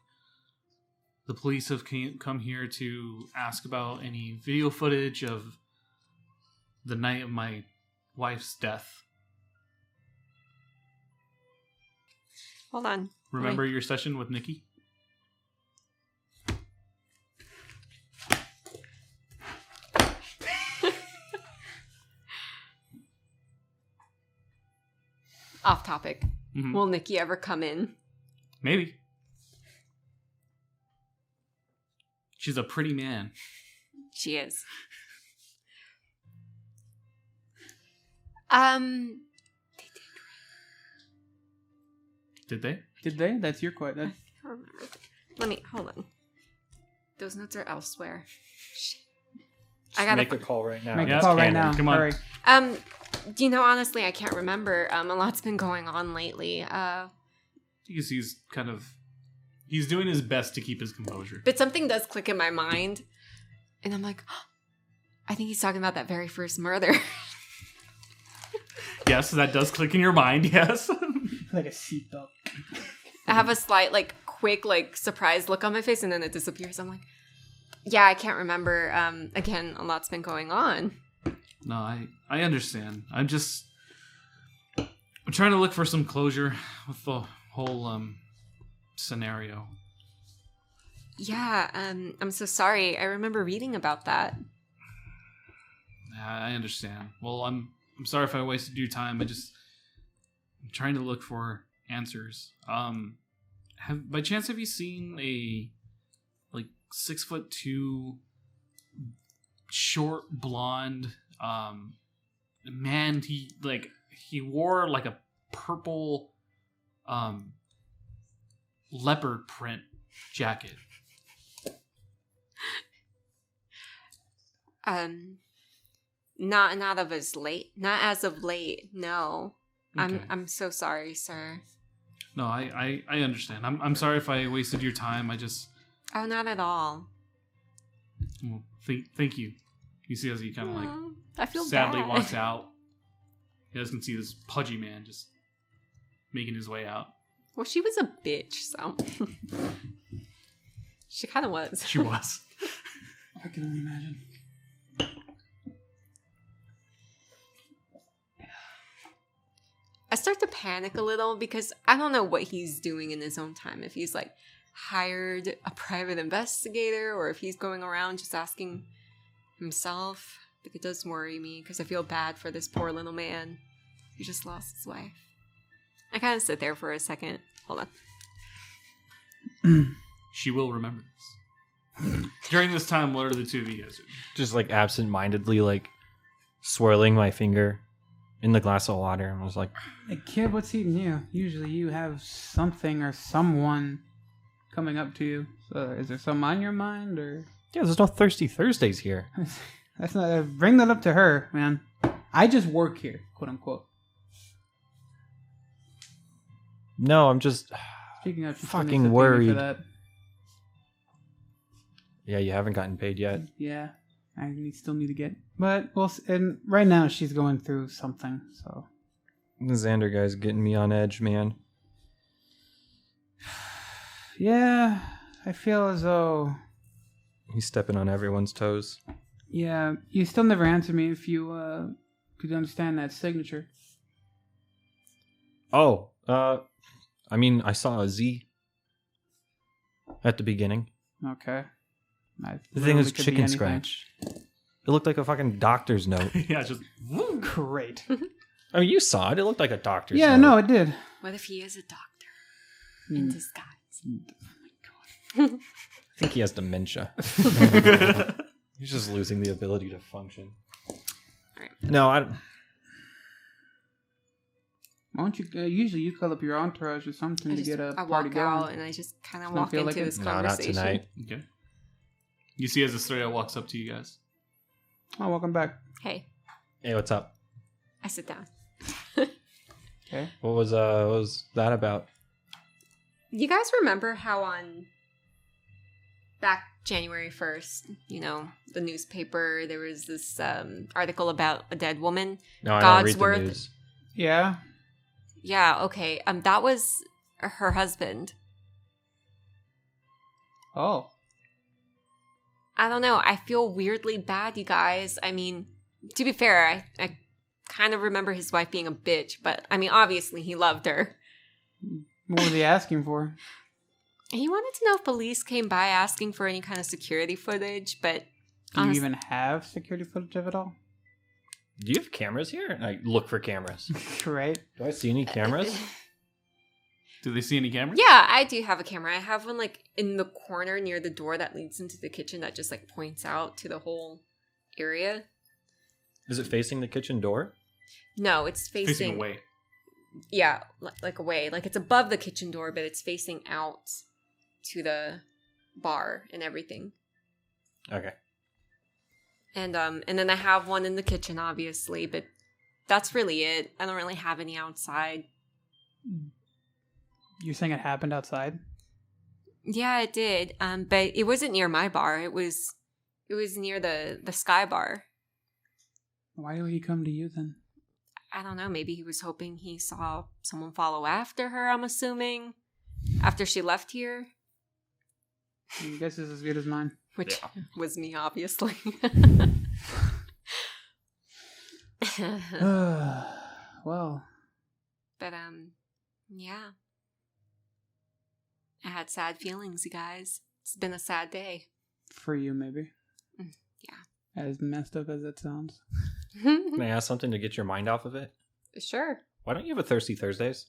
police have come here to ask about any video footage of the night of my wife's death. Hold on. Remember your session with Nikki? Off topic. Mm-hmm. Will Nikki ever come in? Maybe. She's a pretty man. She is. Did they? Did they? That's your question. I can't remember. Let me hold on. Those notes are elsewhere. Shit. I gotta make a call right now. Make Yeah, a call right Cameron, now. come on. Hurry. Honestly, I can't remember. A lot's been going on lately. Because he's doing his best to keep his composure. But something does click in my mind, and I'm like, I think he's talking about that very first murder. Yes, that does click in your mind, yes. Like a seatbelt. I have a slight, quick, surprised look on my face, and then it disappears. I'm like, yeah, I can't remember. Again, a lot's been going on. No, I understand. I'm trying to look for some closure with the whole scenario. Yeah, I'm so sorry. I remember reading about that. Yeah, I understand. Well, I'm sorry if I wasted your time. I'm trying to look for answers. By chance have you seen a 6'2", short blonde, man, he wore like a purple leopard print jacket. Not as of late. No. Okay. I'm so sorry, sir. No, I understand. I'm sorry if I wasted your time. Oh, not at all. Well, thank you. You see as he kind of like I feel sadly bad. walks out. You guys can see this pudgy man just making his way out. Well, she was a bitch, so she kind of was. She was. I can only imagine. I start to panic a little because I don't know what he's doing in his own time. If he's like hired a private investigator or if he's going around just asking himself. Like, it does worry me because I feel bad for this poor little man who just lost his wife. I kind of sit there for a second. Hold on. She will remember this. During this time, what are the two of you guys doing? Just like absent-mindedly, like swirling my finger in the glass of water, and was like, Hey kid, what's eating you? Usually you have something or someone coming up to you. So is there something on your mind, or? "Yeah, there's no Thirsty Thursdays here." That's not. Bring that up to her, man. I just work here, quote unquote. No, I'm just Speaking of, fucking worried. Yeah, you haven't gotten paid yet. Yeah, still need to get. But and right now she's going through something. So The Xander guy's getting me on edge, man. yeah, I feel as though. He's stepping on everyone's toes. Yeah, you still never answered me if you could understand that signature. Oh, I mean, I saw a Z at the beginning. Okay. The thing is chicken scratch. It looked like a fucking doctor's note. Yeah, just woo. Great. I mean, you saw it. It looked like a doctor's note. Yeah, no, it did. What if he is a doctor in disguise? I think he has dementia. He's just losing the ability to function. Right. No, I. Why don't you? Usually, you call up your entourage or something to get a I party walk going. out and I just kind of Don't walk feel into like it? this No, not conversation. tonight. Okay. You see as Estrella walks up to you guys. Oh, welcome back. Hey, Hey, what's up? I sit down. Okay. What was that about? You guys remember how on back January 1st, the newspaper, there was this article about a dead woman? No, I don't read Godsworth. the news. Yeah. Yeah, okay. That was her husband. Oh. I don't know. I feel weirdly bad, you guys. I mean, to be fair, I kind of remember his wife being a bitch, but I mean, obviously he loved her. What was he asking for? He wanted to know if police came by asking for any kind of security footage, but Do you even have security footage of it all? Do you have cameras here? I look for cameras. Right. Do I see any cameras? Do they see any cameras? Yeah, I do have a camera. I have one like in the corner near the door that leads into the kitchen that just like points out to the whole area. Is it facing the kitchen door? No, it's Facing away. Yeah, like away. Like it's above the kitchen door, but it's facing out to the bar and everything. Okay. And then I have one in the kitchen, obviously, but that's really it. I don't really have any outside. You're saying it happened outside? Yeah, it did. But it wasn't near my bar. It was near the Sky Bar. Why would he come to you then? I don't know. Maybe he was hoping he saw someone follow after her, I'm assuming. After she left here. I guess it's as good as mine. Which was me, obviously. Well. But, yeah. I had sad feelings, you guys. It's been a sad day. For you, maybe. Yeah. As messed up as it sounds. Can I ask something to get your mind off of it? Sure. Why don't you have a Thirsty Thursdays?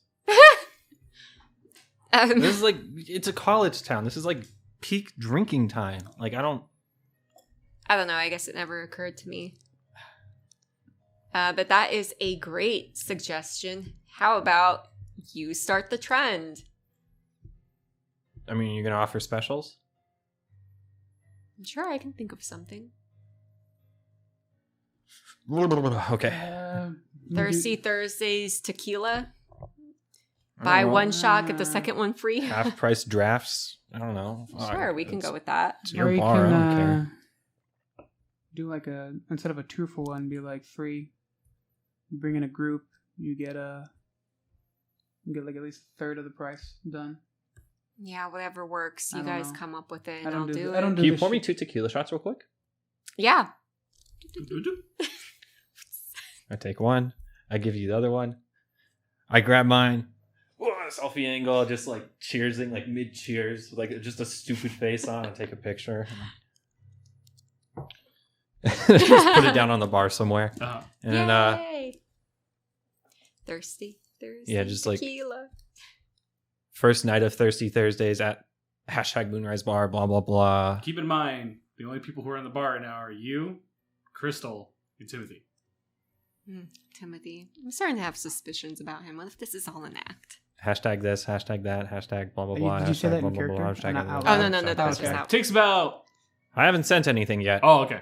This is like, it's a college town. This is like peak drinking time. Like, I don't know. I guess it never occurred to me. But that is a great suggestion. How about you start the trend? I mean, you're going to offer specials? Sure, I can think of something. Okay. Thirsty Thursdays tequila. Buy one shot, get the second one free. Half price drafts. I don't know. Sure, we can go with that. It's your Or you bar. I don't care. do like instead of a 2 for 1, be like 3. You bring in a group, you get like at least a third of the price done. Yeah, whatever works. I You don't guys know. come up with it, I and don't I'll do do it. I don't do Can you this pour me shit. 2 tequila shots real quick? Yeah. I take one. I give you the other one. I grab mine. Whoa, selfie angle, just like cheersing, like mid cheers, like just a stupid face on, and take a picture. Just put it down on the bar somewhere. Uh-huh. And then, Yay! Thirsty Thursday. Yeah, just like- tequila. first night of Thirsty Thursdays at #Moonrise Bar, blah, blah, blah. Keep in mind, the only people who are in the bar right now are you, Crystal, and Timothy. Timothy. I'm starting to have suspicions about him. What if this is all an act? Hashtag this, hashtag that, hashtag blah, blah, Did blah. you say hashtag that in blah, blah, blah, character? hashtag Not blah, out blah, loud? blah, Oh, no, hashtag that was hashtag. just out. Takes about... I haven't sent anything yet. Oh, okay.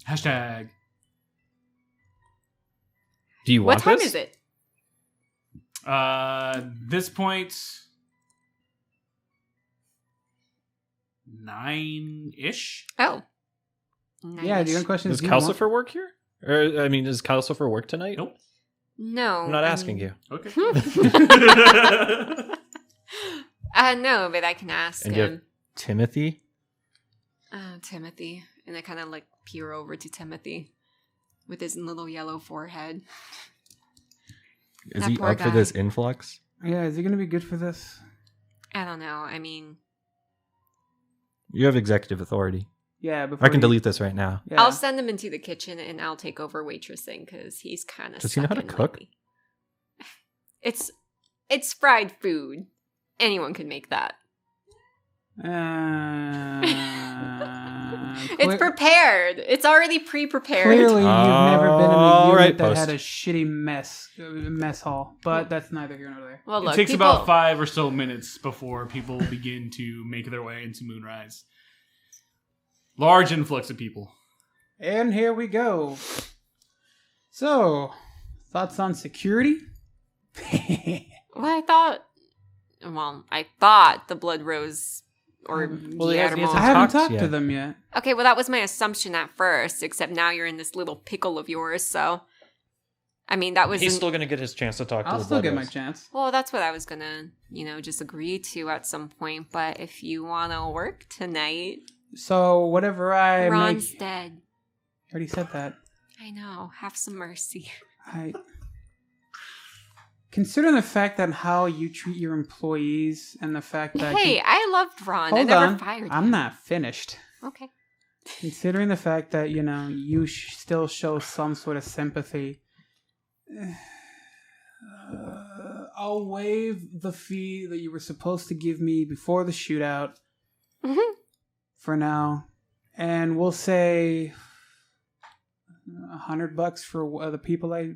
Hashtag. Do you What want time this? is it? This point... 9-ish? Oh. Yeah, the only question Does is, do you want- Calcifer work here? Or, I mean, does Calcifer work tonight? Nope. No. I'm not asking you. Okay. No, but I can ask And you have him. Timothy? Timothy. And I kind of like peer over to Timothy with his little yellow forehead. Is That he poor up for guy. this influx? Yeah, is he gonna be good for this? I don't know. I mean, You have executive authority. Yeah, before I can you- delete this right now. Yeah. I'll send him into the kitchen and I'll take over waitressing because he's kind of. Does he know how to cook? It's fried food. Anyone can make that. It's prepared. It's already pre-prepared. Clearly, you've never been in a unit Alright, that post. had a shitty mess hall, but that's neither here nor there. Well, It look, takes people, about 5 or so minutes before people begin to make their way into Moonrise. Large influx of people. And here we go. So, thoughts on security? Well, I thought the Blood Rose or Well, the he has- animal. he I has haven't talked talked yet. to them yet. Okay, well, that was my assumption at first, except now you're in this little pickle of yours, so. I mean, that was. He's still going to get his chance to talk to I'll the still Blood get my Rose. chance. Well, that's what I was gonna, just agree to at some point, but if you wanna work tonight, So, whatever I Ron's make... dead. I already said that. I know, have some mercy. Considering the fact that how you treat your employees and the fact that... Hey, I loved Ron. I Hold never on. fired him. I'm not finished. Okay. Considering the fact that, you still show some sort of sympathy, I'll waive the fee that you were supposed to give me before the shootout Mhm. for now. And we'll say $100 for the people I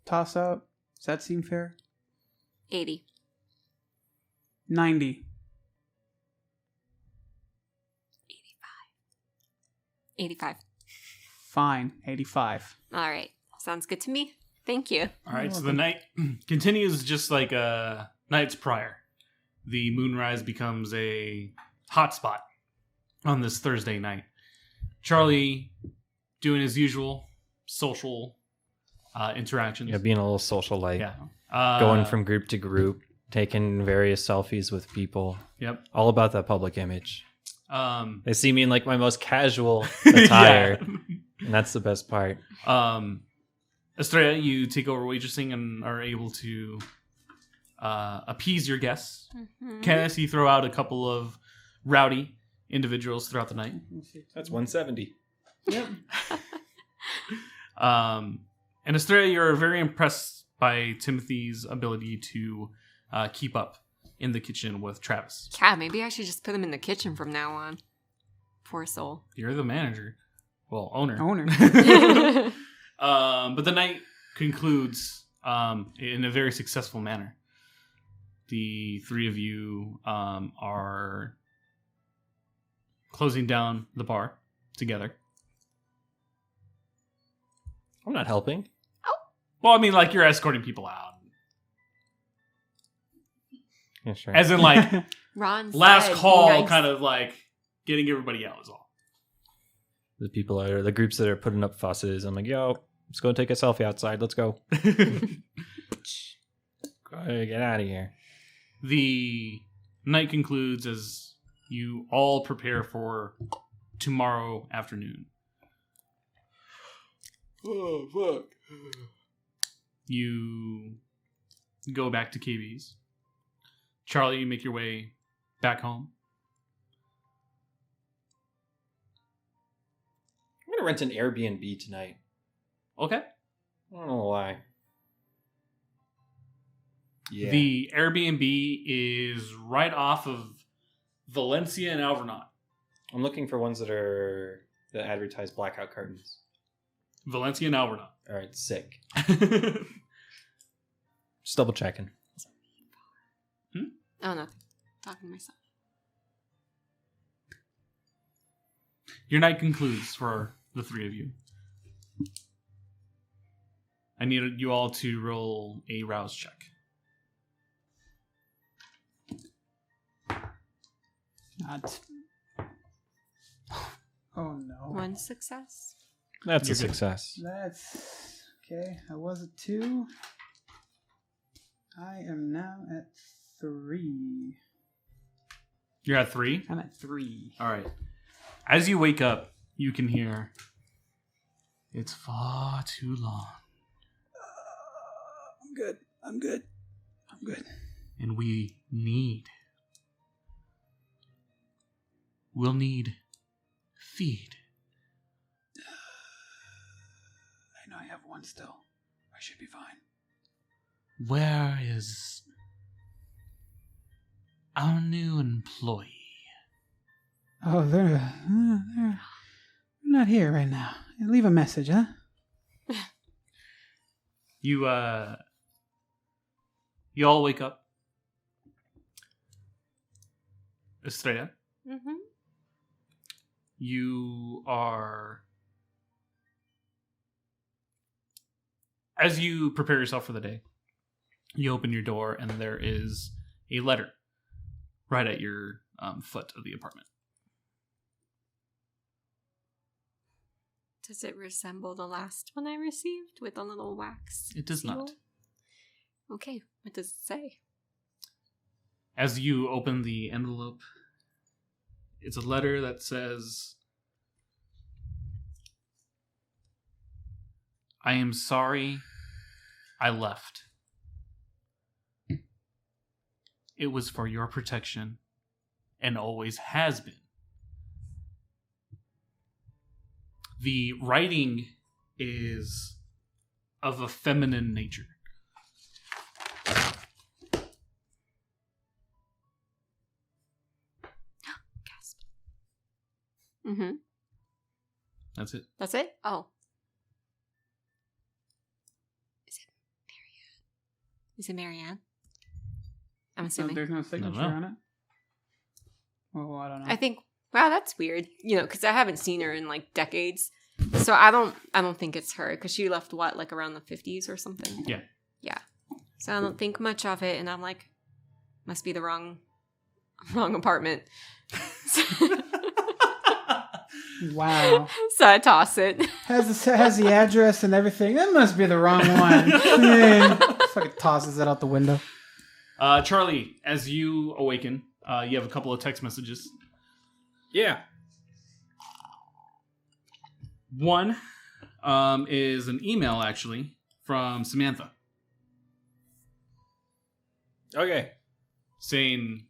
toss out. Does that seem fair? 80. 90. 85. Fine. 85. All right. Sounds good to me. Thank you. All right, so the night continues just like nights prior. The Moonrise becomes a hotspot on this Thursday night. Charlie doing his usual social interactions. Yeah, being a little social light. Yeah. Going from group to group, taking various selfies with people. Yep. All about that public image. Um, They see me in like my most casual attire. yeah. And that's the best part. Estrella, you take over waitressing and are able to appease your guests. Mhm. Kenneth, you throw out a couple of rowdy individuals throughout the night. That's 170. Yep. And Estrella, you're very impressed by Timothy's ability to keep up in the kitchen with Travis. Yeah, maybe I should just put him in the kitchen from now on. Poor soul. You're the manager. Well, owner. Owner. But the night concludes in a very successful manner. The three of you are closing down the bar together. I'm not helping. Well, I mean, like, you're escorting people out. Yeah, sure. As in, like, Ron last said, call, nice. kind of like getting everybody out is all. The people are the groups that are putting up fusses. I'm like, yo, let's go take a selfie outside. Let's go. Get out of here. The night concludes as you all prepare for tomorrow afternoon. Oh, fuck. You go back to KB's. Charlie, you make your way back home. I'm going to rent an Airbnb tonight. Okay. I don't know why. Yeah. The Airbnb is right off of Valencia and Alvernon. I'm looking for ones that advertise blackout curtains. Valencia and Alvernon. All right, sick. Just double checking. Oh, no. Talking to myself. Your night concludes for the three of you. I need you all to roll a rouse check. Not. Oh no. One success. That's You're a good. success. That's okay. I was at 2. I am now at 3. You're at 3? I'm at 3. All right. As you wake up, you can hear, "It's far too long, I'm good. I'm good. I'm good. and we'll need feed." I know I have one still. I should be fine. Where is our new employee? Oh, they're not here right now. Leave a message, huh? You all wake up. Estrella, Mm-hmm. you are... As you prepare yourself for the day, you open your door and there is a letter right at your foot of the apartment. Does it resemble the last one I received with a little wax? It does seal? not. Okay, what does it say? As you open the envelope, it's a letter that says, "I am sorry I left. It was for your protection and always has been." The writing is of a feminine nature. Gasp. Mm-hmm. That's it. That's it? Oh. Is it Marianne? I'm assuming. There's no signature No. on it? Well, I don't know. I think, wow, that's weird. You know, because I haven't seen her in like decades. So I don't think it's her because she left what, like around the 50s or something? Yeah. Yeah. So I don't think much of it, and I'm like, must be the wrong apartment. Wow. So I toss it. Has the address and everything. That must be the wrong one. Yeah. Fucking tosses it out the window. Charlie, as you awaken, you have a couple of text messages. Yeah. One is an email, actually, from Samantha Okay. saying,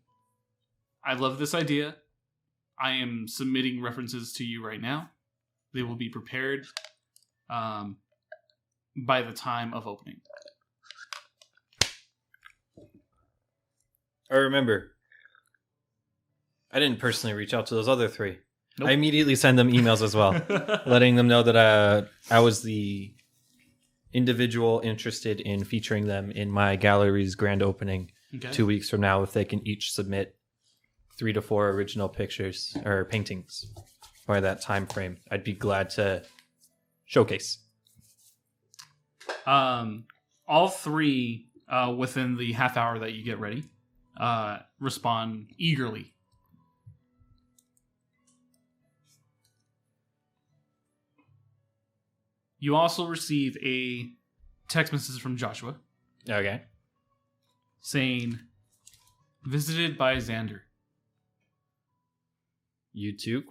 "I love this idea. I am submitting references to you right now. They will be prepared by the time of opening." I remember. I didn't personally reach out to those other 3. Nope. I immediately send them emails as well, letting them know that I was the individual interested in featuring them in my gallery's grand opening 2 weeks from now, if they can each submit 3 to 4 original pictures or paintings by that time frame, I'd be glad to showcase. All 3 within the half hour that you get ready respond eagerly. You also receive a text message from Joshua Okay. saying, visited by Xander. You too? ?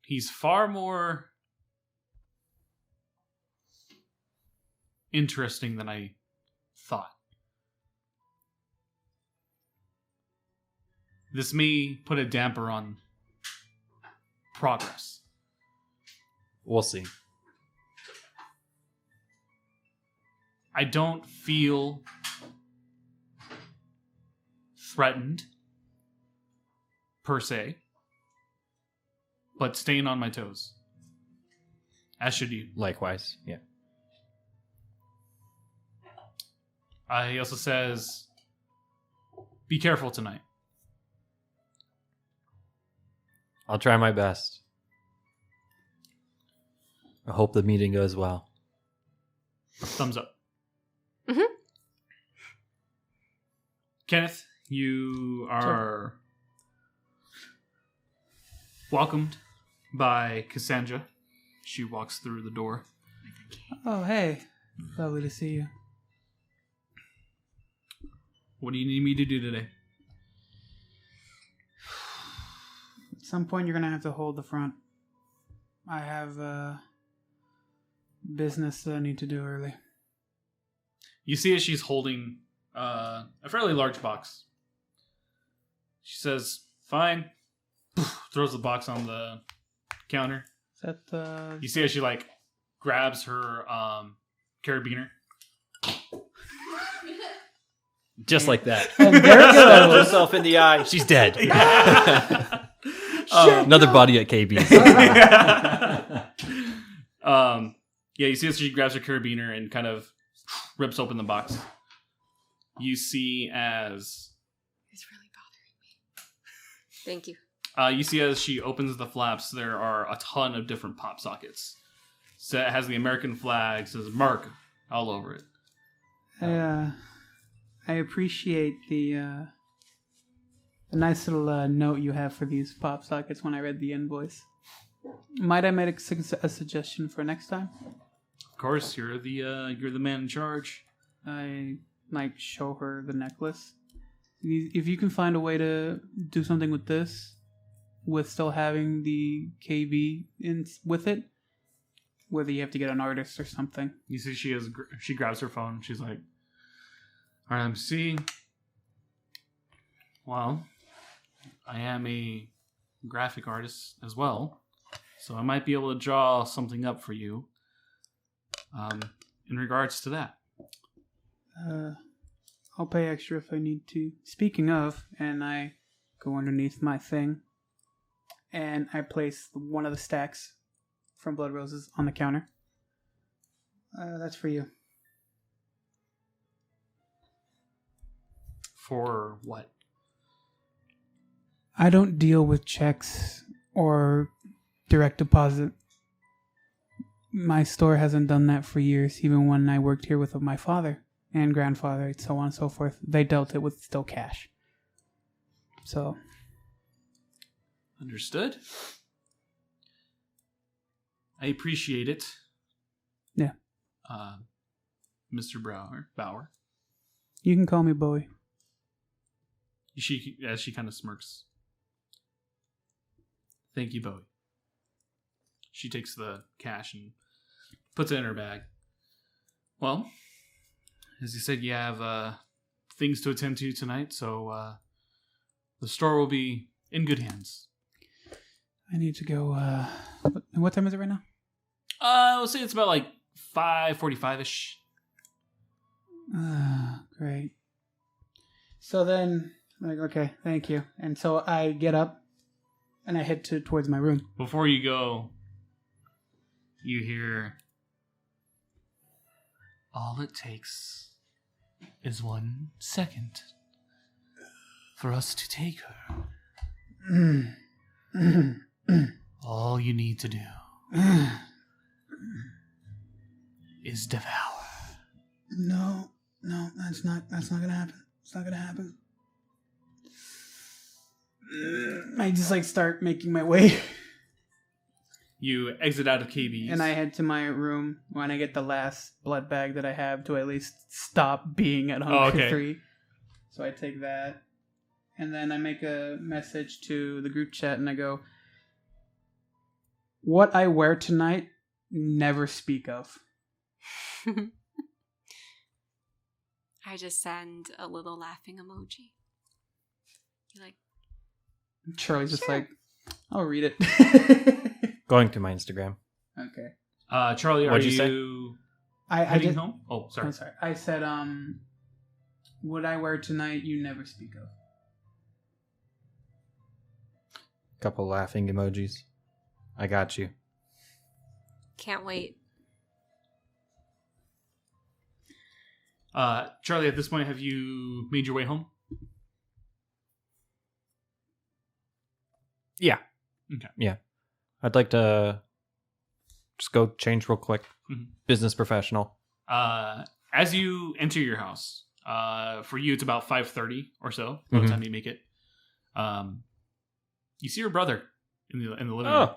He's far more interesting than I thought. This may put a damper on progress. We'll see. I don't feel threatened, per se, but staying on my toes. As should you. Likewise, yeah. He also says, be careful tonight. I'll try my best. I hope the meeting goes well. Thumbs up. Mm-hmm. Kenneth, you are welcomed by Cassandra. She walks through the door. Oh, hey. Lovely to see you. What do you need me to do today? At some point, you're going to have to hold the front. I have business that I need to do early. You see as she's holding a fairly large box. She says, fine. Throws the box on the counter. Is that You see as she grabs her carabiner. Just like that. And there it Stabbed goes. herself in the eye. She's dead. Another body at KB. Yeah, you see as she grabs her carabiner and kind of rips open the box. You see as... It's really bothering me. Thank you. You see as she opens the flaps, there are a ton of different pop sockets. So it has the American flag, says Mark all over it. I appreciate the nice little note you have for these pop sockets when I read the invoice. Might I make a suggestion for next time? Of course, you're the man in charge. I show her the necklace. If you can find a way to do something with this, with still having the KB in with it, whether you have to get an artist or something. You see, she grabs her phone. She's like, RMC. Well, I am a graphic artist as well, so I might be able to draw something up for you. In regards to that. I'll pay extra if I need to. Speaking of, and I go underneath my thing, and I place one of the stacks from Blood Roses on the counter. That's for you. For what? I don't deal with checks or direct deposit. My store hasn't done that for years, even when I worked here with my father and grandfather, and so on and so forth. They dealt it with still cash. So. Understood. I appreciate it. Yeah. Mr. Bauer. You can call me Bowie. She kind of smirks. Thank you, Bowie. She takes the cash and puts it in her bag. Well, as you said, you have things to attend to tonight, so the store will be in good hands. I need to go. What time is it right now? I'll say it's about 5:45ish. Great. So then, okay, thank you. And so I get up and I head towards my room. Before you go, you hear, all it takes is 1 second for us to take her. All you need to do is devour. No, that's not gonna happen. It's not gonna happen. I just like start making my way. You exit out of KB's. And I head to my room when I get the last blood bag that I have to at least stop being at Hunger 3. So I take that. And then I make a message to the group chat and I go, what I wear tonight, never speak of. I just send a little laughing emoji. You're like, Charlie's just like, I'll read it. Going to my Instagram. Okay. Charlie, What'd are you say? you I heading just, home? Oh, sorry. I'm sorry. I said, what I wear tonight, you never speak of. Couple laughing emojis. I got you. can't wait. Charlie, at this point, have you made your way home? Yeah. Okay. Yeah. I'd like to just go change real quick. Mm-hmm. Business professional. As you enter your house, for you, it's about 5:30 or so by the time you make it. You see your brother in the living room. Oh,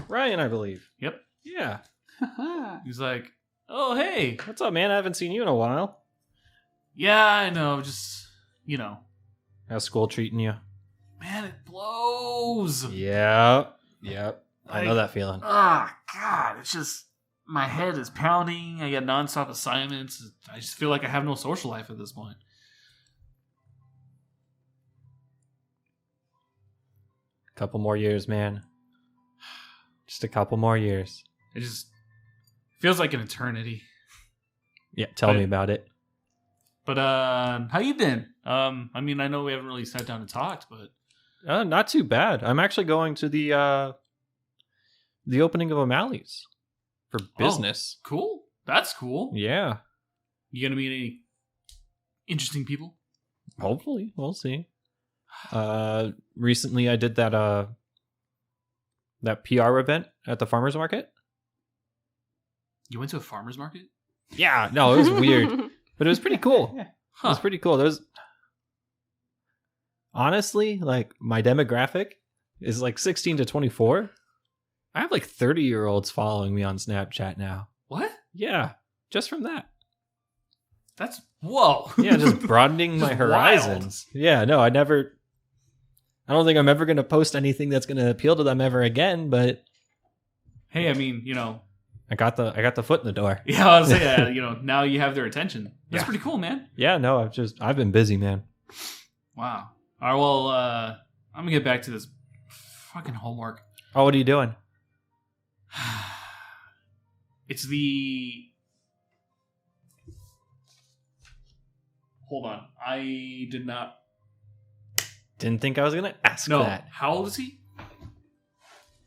Ryan, I believe. Yep. Yeah. He's like, "Oh, hey, What's up, man? I haven't seen you in a while. yeah, I know. Just How's school treating you? man, it blows. Yeah. Yep. I know that feeling. Oh God, it's just my head is pounding. I get nonstop assignments. I just feel like I have no social life at this point. Couple more years, man. Just a couple more years. It just feels like an eternity. Yeah, tell me about it. But how you been? I mean, I know we haven't really sat down and talked, but Not too bad. I'm actually going to the opening of O'Malley's for business. Cool. That's cool. Yeah. You gonna meet any interesting people? Hopefully, we'll see. Recently I did that PR event at the farmers market. You went to a farmer's market? Yeah, no, it was weird, but it was pretty cool. Yeah. It was pretty cool. There was honestly, like, my demographic is like 16 to 24. I have like 30-year-olds following me on Snapchat now. What? Yeah, just from that. That's whoa. Yeah, just broadening my Just horizons. Yeah, no, I don't think I'm ever going to post anything that's going to appeal to them ever again, but Hey, I mean, I got the foot in the door. yeah, I was saying, now you have their attention. That's Yeah. pretty cool, man. Yeah, no, I've been busy, man. Wow. All right, well, I'm gonna get back to this fucking homework. Oh, what are you doing? It's the. Hold on, I did not. Didn't think I was going to ask No, that. how old is he?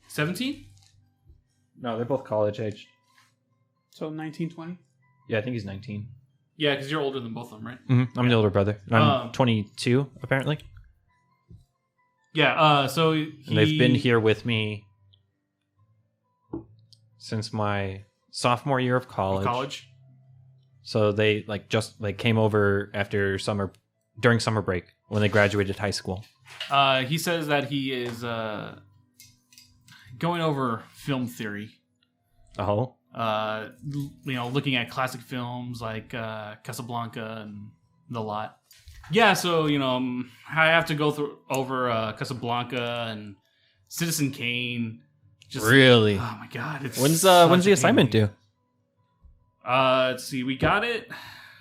17? No, they're both college age. So 1920? Yeah, I think he's 19. Yeah, because you're older than both of them, right? Mm-hmm. I'm the older brother. I'm 22, apparently. Yeah. So And they've been here with me since my sophomore year of college. So they came over after during summer break when they graduated high school. He says that he is going over film theory. Oh. Looking at classic films like Casablanca and the lot. Yeah, so I have to go over Casablanca and Citizen Kane. Really? Oh my god! It's When's such the a assignment pain. due? Let's see. We got it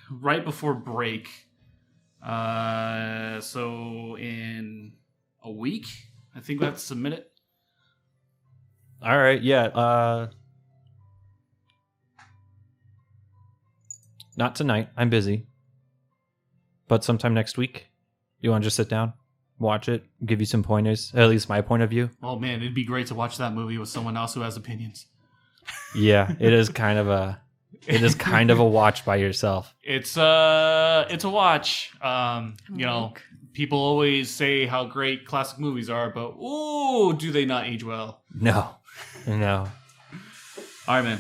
right before break. So in a week, I think we have to submit it. All right. Yeah. Not tonight. I'm busy. But sometime next week. You want to just sit down, watch it, give you some pointers, at least my point of view? Oh man, it'd be great to watch that movie with someone else who has opinions. Yeah, it is kind of a watch by yourself. It's a watch. People always say how great classic movies are, but ooh, do they not age well? No. All right, man.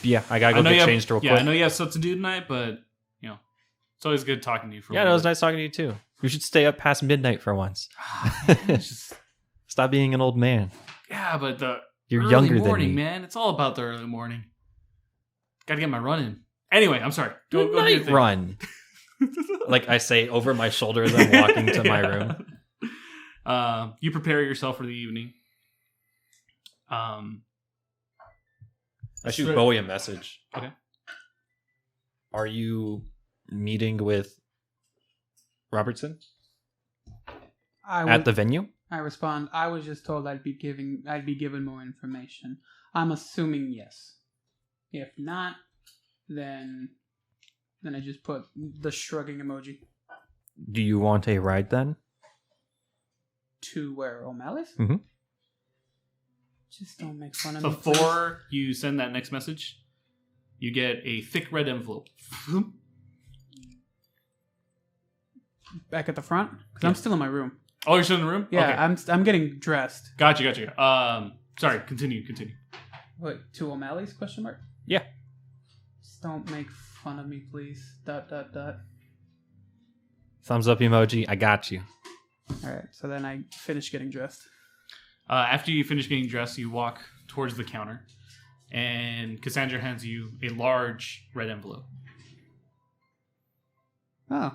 Yeah, I gotta go get changed real quick. Yeah, I know you have stuff to do tonight, but it's always good talking to you. Yeah, it was nice talking to you too. We should stay up past midnight for once. Stop being an old man. Yeah, but you're early younger morning, than me, man. It's all about the early morning. Got to get my run in. Anyway, I'm sorry. Go do your thing. Run. Like I say over my shoulder as I'm walking to my room. You prepare yourself for the evening. I shoot Bowie a message. Okay. Are you meeting with Robertson at the venue? I respond, I was just told I'd be given more information. I'm assuming yes. If not, then I just put the shrugging emoji. Do you want a ride then? To where? O'Malley's? Mm-hmm. Just don't make fun of me. Before you send that next message, you get a thick red envelope. Back at the front? Because I'm still in my room. Oh, you're still in the room? Yeah, okay. I'm getting dressed. Gotcha. Sorry, continue. Wait, to O'Malley's, question mark? Yeah. Just don't make fun of me, please. ... Thumbs up emoji, I got you. Alright, so then I finish getting dressed. After you finish getting dressed, you walk towards the counter, and Cassandra hands you a large red envelope. Oh.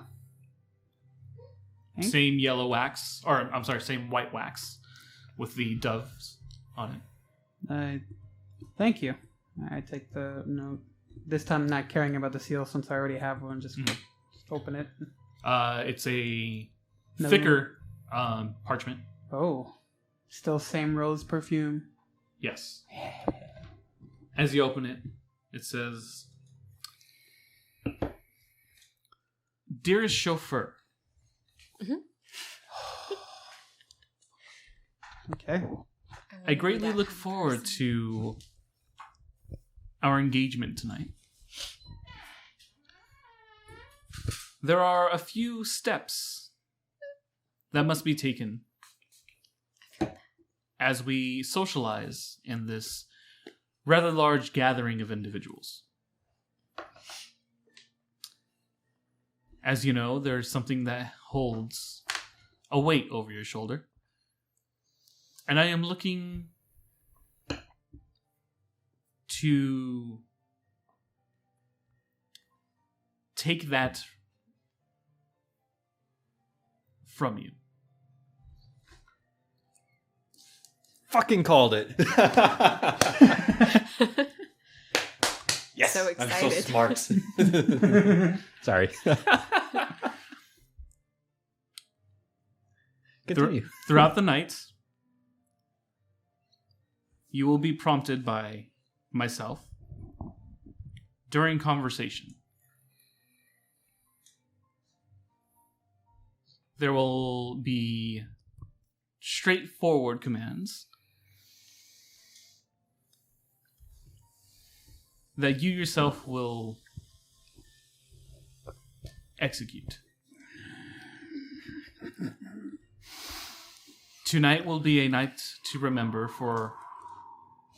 Hank? Same yellow wax, or I'm sorry, same white wax with the doves on it. Thank you. I take the note. This time not caring about the seal since I already have one. Just open it. It's a thicker parchment. Oh. Still same rose perfume. Yes. As you open it, it says, "Dearest chauffeur." Okay. I greatly look forward to our engagement tonight. There are a few steps that must be taken as we socialize in this rather large gathering of individuals. As you know, there's something that holds a weight over your shoulder. And I am looking to take that from you. Fucking called it. Yes, so excited. I'm so smart. Sorry. Continue. Throughout the night, you will be prompted by myself during conversation. There will be straightforward commands that you yourself will execute. Tonight will be a night to remember for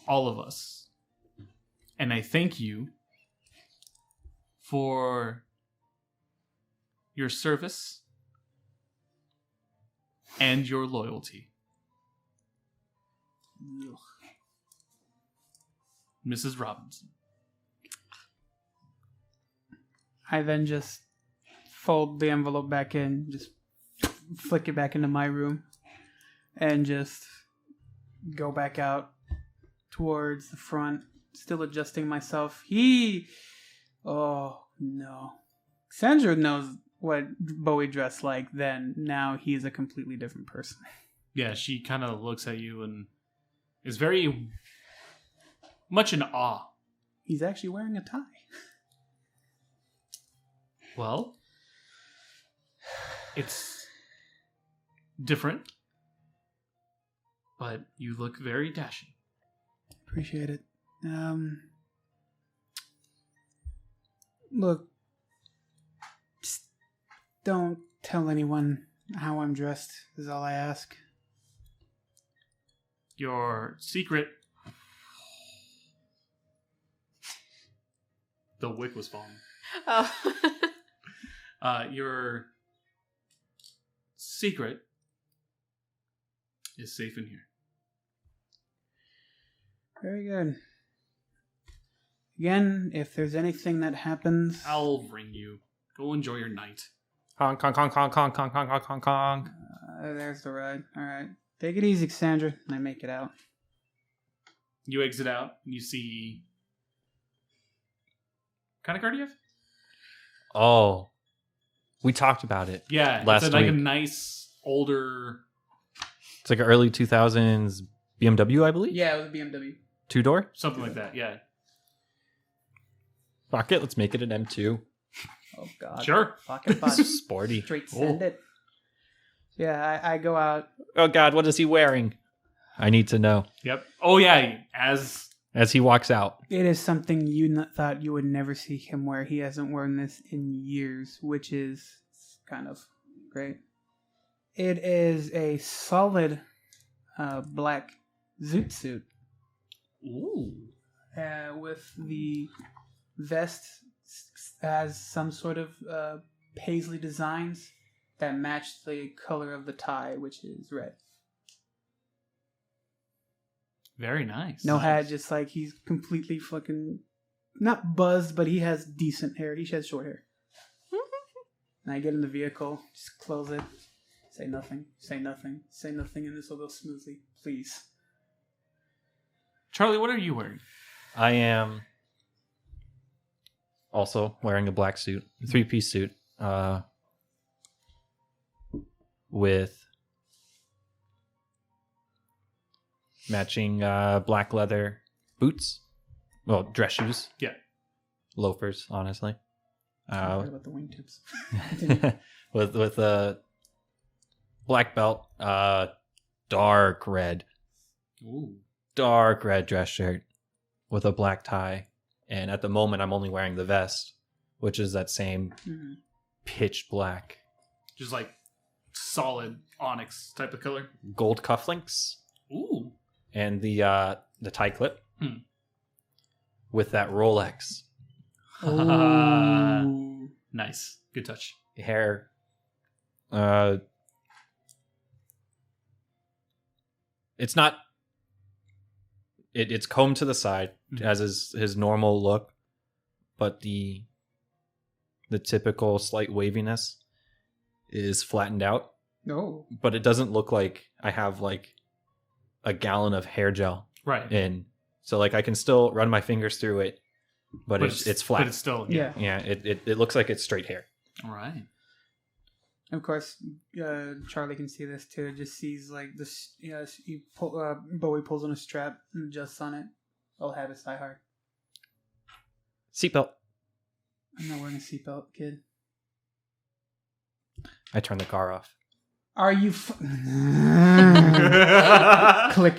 all of us. And I thank you for your service and your loyalty. Mrs. Robinson. I then just fold the envelope back in, just flick it back into my room, and just go back out towards the front, still adjusting myself. Oh no. Sandra knows what Bowie dressed like then. Now he's a completely different person. Yeah, she kind of looks at you and is very much in awe. He's actually wearing a tie. Well, it's different, but you look very dashing. Appreciate it. Look, just don't tell anyone how I'm dressed, is all I ask. Your secret... The wick was falling. Oh. Your secret is safe in here. Very good. Again, if there's anything that happens... I'll ring you. Go enjoy your night. Honk, honk, honk, honk, honk, honk, honk, honk, honk, honk. There's the ride. Alright. Take it easy, Cassandra. And I make it out. You exit out, and you see... What kind of car do you have? Oh. We talked about it. Yeah, last it's like week. a nice, older... It's like an early 2000s BMW, I believe? Yeah, it was a BMW. 2-door? Something like that, yeah. Fuck it, let's make it an M2. Oh, God. Sure. Pocket body. Sporty. Straight send it. Yeah, I go out. Oh God, what is he wearing? I need to know. Yep. Oh, yeah, as he walks out. It is something you thought you would never see him wear. He hasn't worn this in years, which is kind of great. It is a solid black zoot suit. Ooh. With the vest has some sort of paisley designs that match the color of the tie, which is red. Very nice. No hat, just like he's completely fucking not buzzed, but he has decent hair. He has short hair. And I get in the vehicle, just close it, say nothing, say nothing, say nothing, and this will go smoothly, please. Charlie, what are you wearing? I am also wearing a black suit, a 3-piece suit, with matching black leather boots. Well, dress shoes. Yeah. Loafers, honestly. I forgot about the wingtips. with a black belt, dark red dress shirt with a black tie. And at the moment, I'm only wearing the vest, which is that same pitch black. Just like solid onyx type of color. Gold cufflinks. Ooh. And the tie clip with that Rolex. Ooh. Nice. Good touch. Hair. It's not... It's combed to the side as his normal look, but the typical slight waviness is flattened out. No. But it doesn't look like I have like a gallon of hair gel in. So like I can still run my fingers through it, but it's flat. But it's still Yeah. Yeah, it looks like it's straight hair. All right. Of course, Charlie can see this too. Just sees like this. Bowie pulls on a strap and adjusts on it. I'll have it die hard. Seatbelt. I'm not wearing a seatbelt, kid. I turn the car off. Are you? Click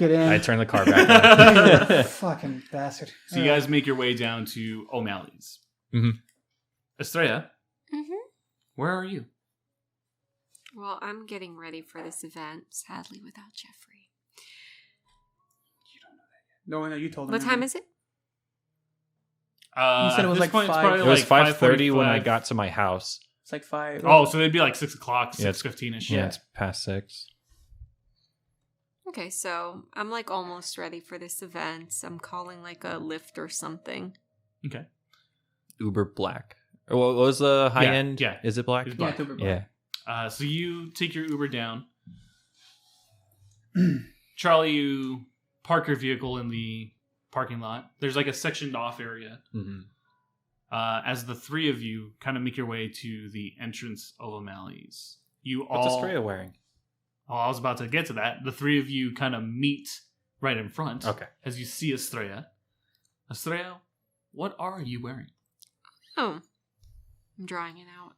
it in. I turn the car back on. Fucking bastard. So you guys make your way down to O'Malley's. Mm-hmm. Estrella, Mm-hmm. where are you? Well, I'm getting ready for this event, sadly, without Jeffrey. You don't know that yet. No, you told him. What time is it? You said it was like 5. It was 5:30 when I got to my house. It's like 5. Oh, so it'd be like 6 o'clock, 6:15ish. Yeah, it's past 6. Okay, so I'm like almost ready for this event. I'm calling like a Lyft or something. Okay. Uber Black. Or what was the high end? Yeah. Is it black? It's Yeah, black. it's Uber Black. Yeah. So you take your Uber down. Charlie, you park your vehicle in the parking lot. There's like a sectioned off area. Mm-hmm. As the three of you kind of make your way to the entrance of O'Malley's. What's Estrella wearing? Oh, I was about to get to that. The three of you kind of meet right in front. Okay. As you see Estrella. Estrella, what are you wearing? Oh, I'm drawing it out.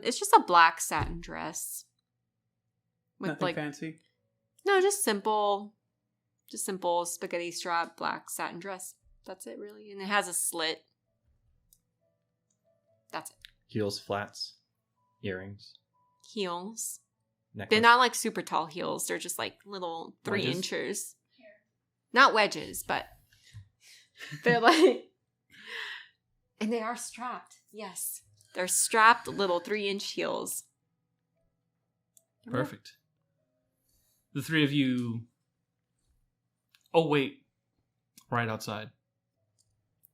It's just a black satin dress with Nothing like fancy. No, just simple spaghetti strap, black satin dress. That's it, really. And it has a slit. That's it. Heels, flats, earrings, Heels. necklace. They're not like super tall heels. They're just like little 3 Wedges? inches. Not wedges, but they're like... And they are strapped. Yes. They're strapped little 3-inch heels. Perfect. The three of you... Oh, wait. Right outside.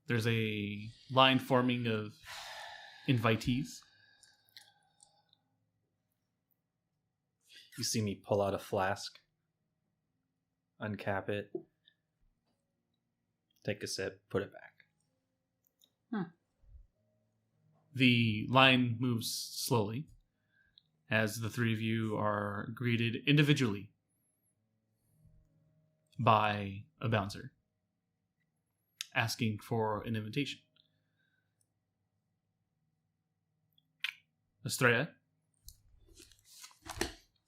There's a line forming of invitees. You see me pull out a flask, uncap it, take a sip, put it back. The line moves slowly as the three of you are greeted individually by a bouncer asking for an invitation. Estrella.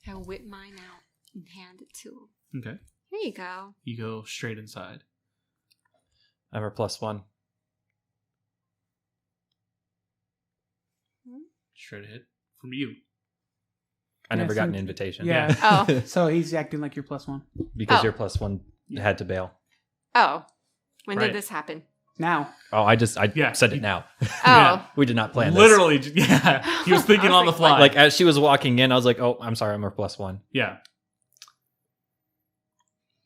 I whip mine out and hand it to him. Okay. Here you go. You go straight inside. I'm her +1. Straight ahead. From you. I never got an so- invitation. Yeah. Oh. So he's acting like you're +1. Because Oh. your +1 had to bail. Oh. When Right. did this happen? Now. Oh, I Yeah. said it now. Oh. Yeah. We did not plan this. Literally, yeah. He was thinking on the fly. Like as she was walking in, I was like, "Oh, I'm sorry, I'm her +1." Yeah.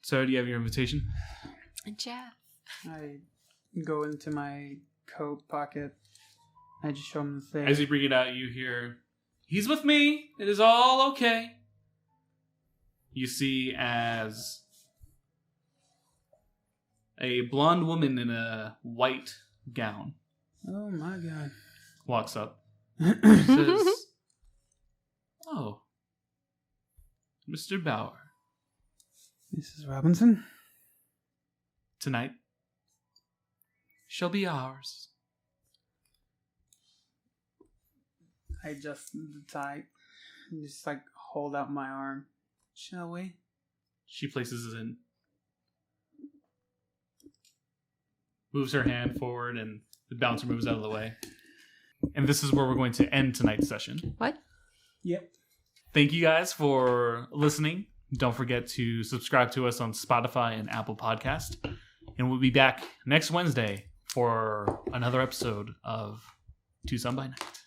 So, do you have your invitation? Jeff. I go into my coat pocket. I just show him the thing. As you bring it out, you hear, "He's with me. It is all okay." You see as a blonde woman in a white gown Oh my god. walks up. Says, "Oh, Mr. Bauer, Mrs. Robinson? tonight shall be ours." I adjust the tie. And just like hold out my arm. Shall we? She places it in. Moves her hand forward, and the bouncer moves out of the way. And this is where we're going to end tonight's session. What? Yep. Thank you guys for listening. Don't forget to subscribe to us on Spotify and Apple Podcast. And we'll be back next Wednesday for another episode of Tucson by Night.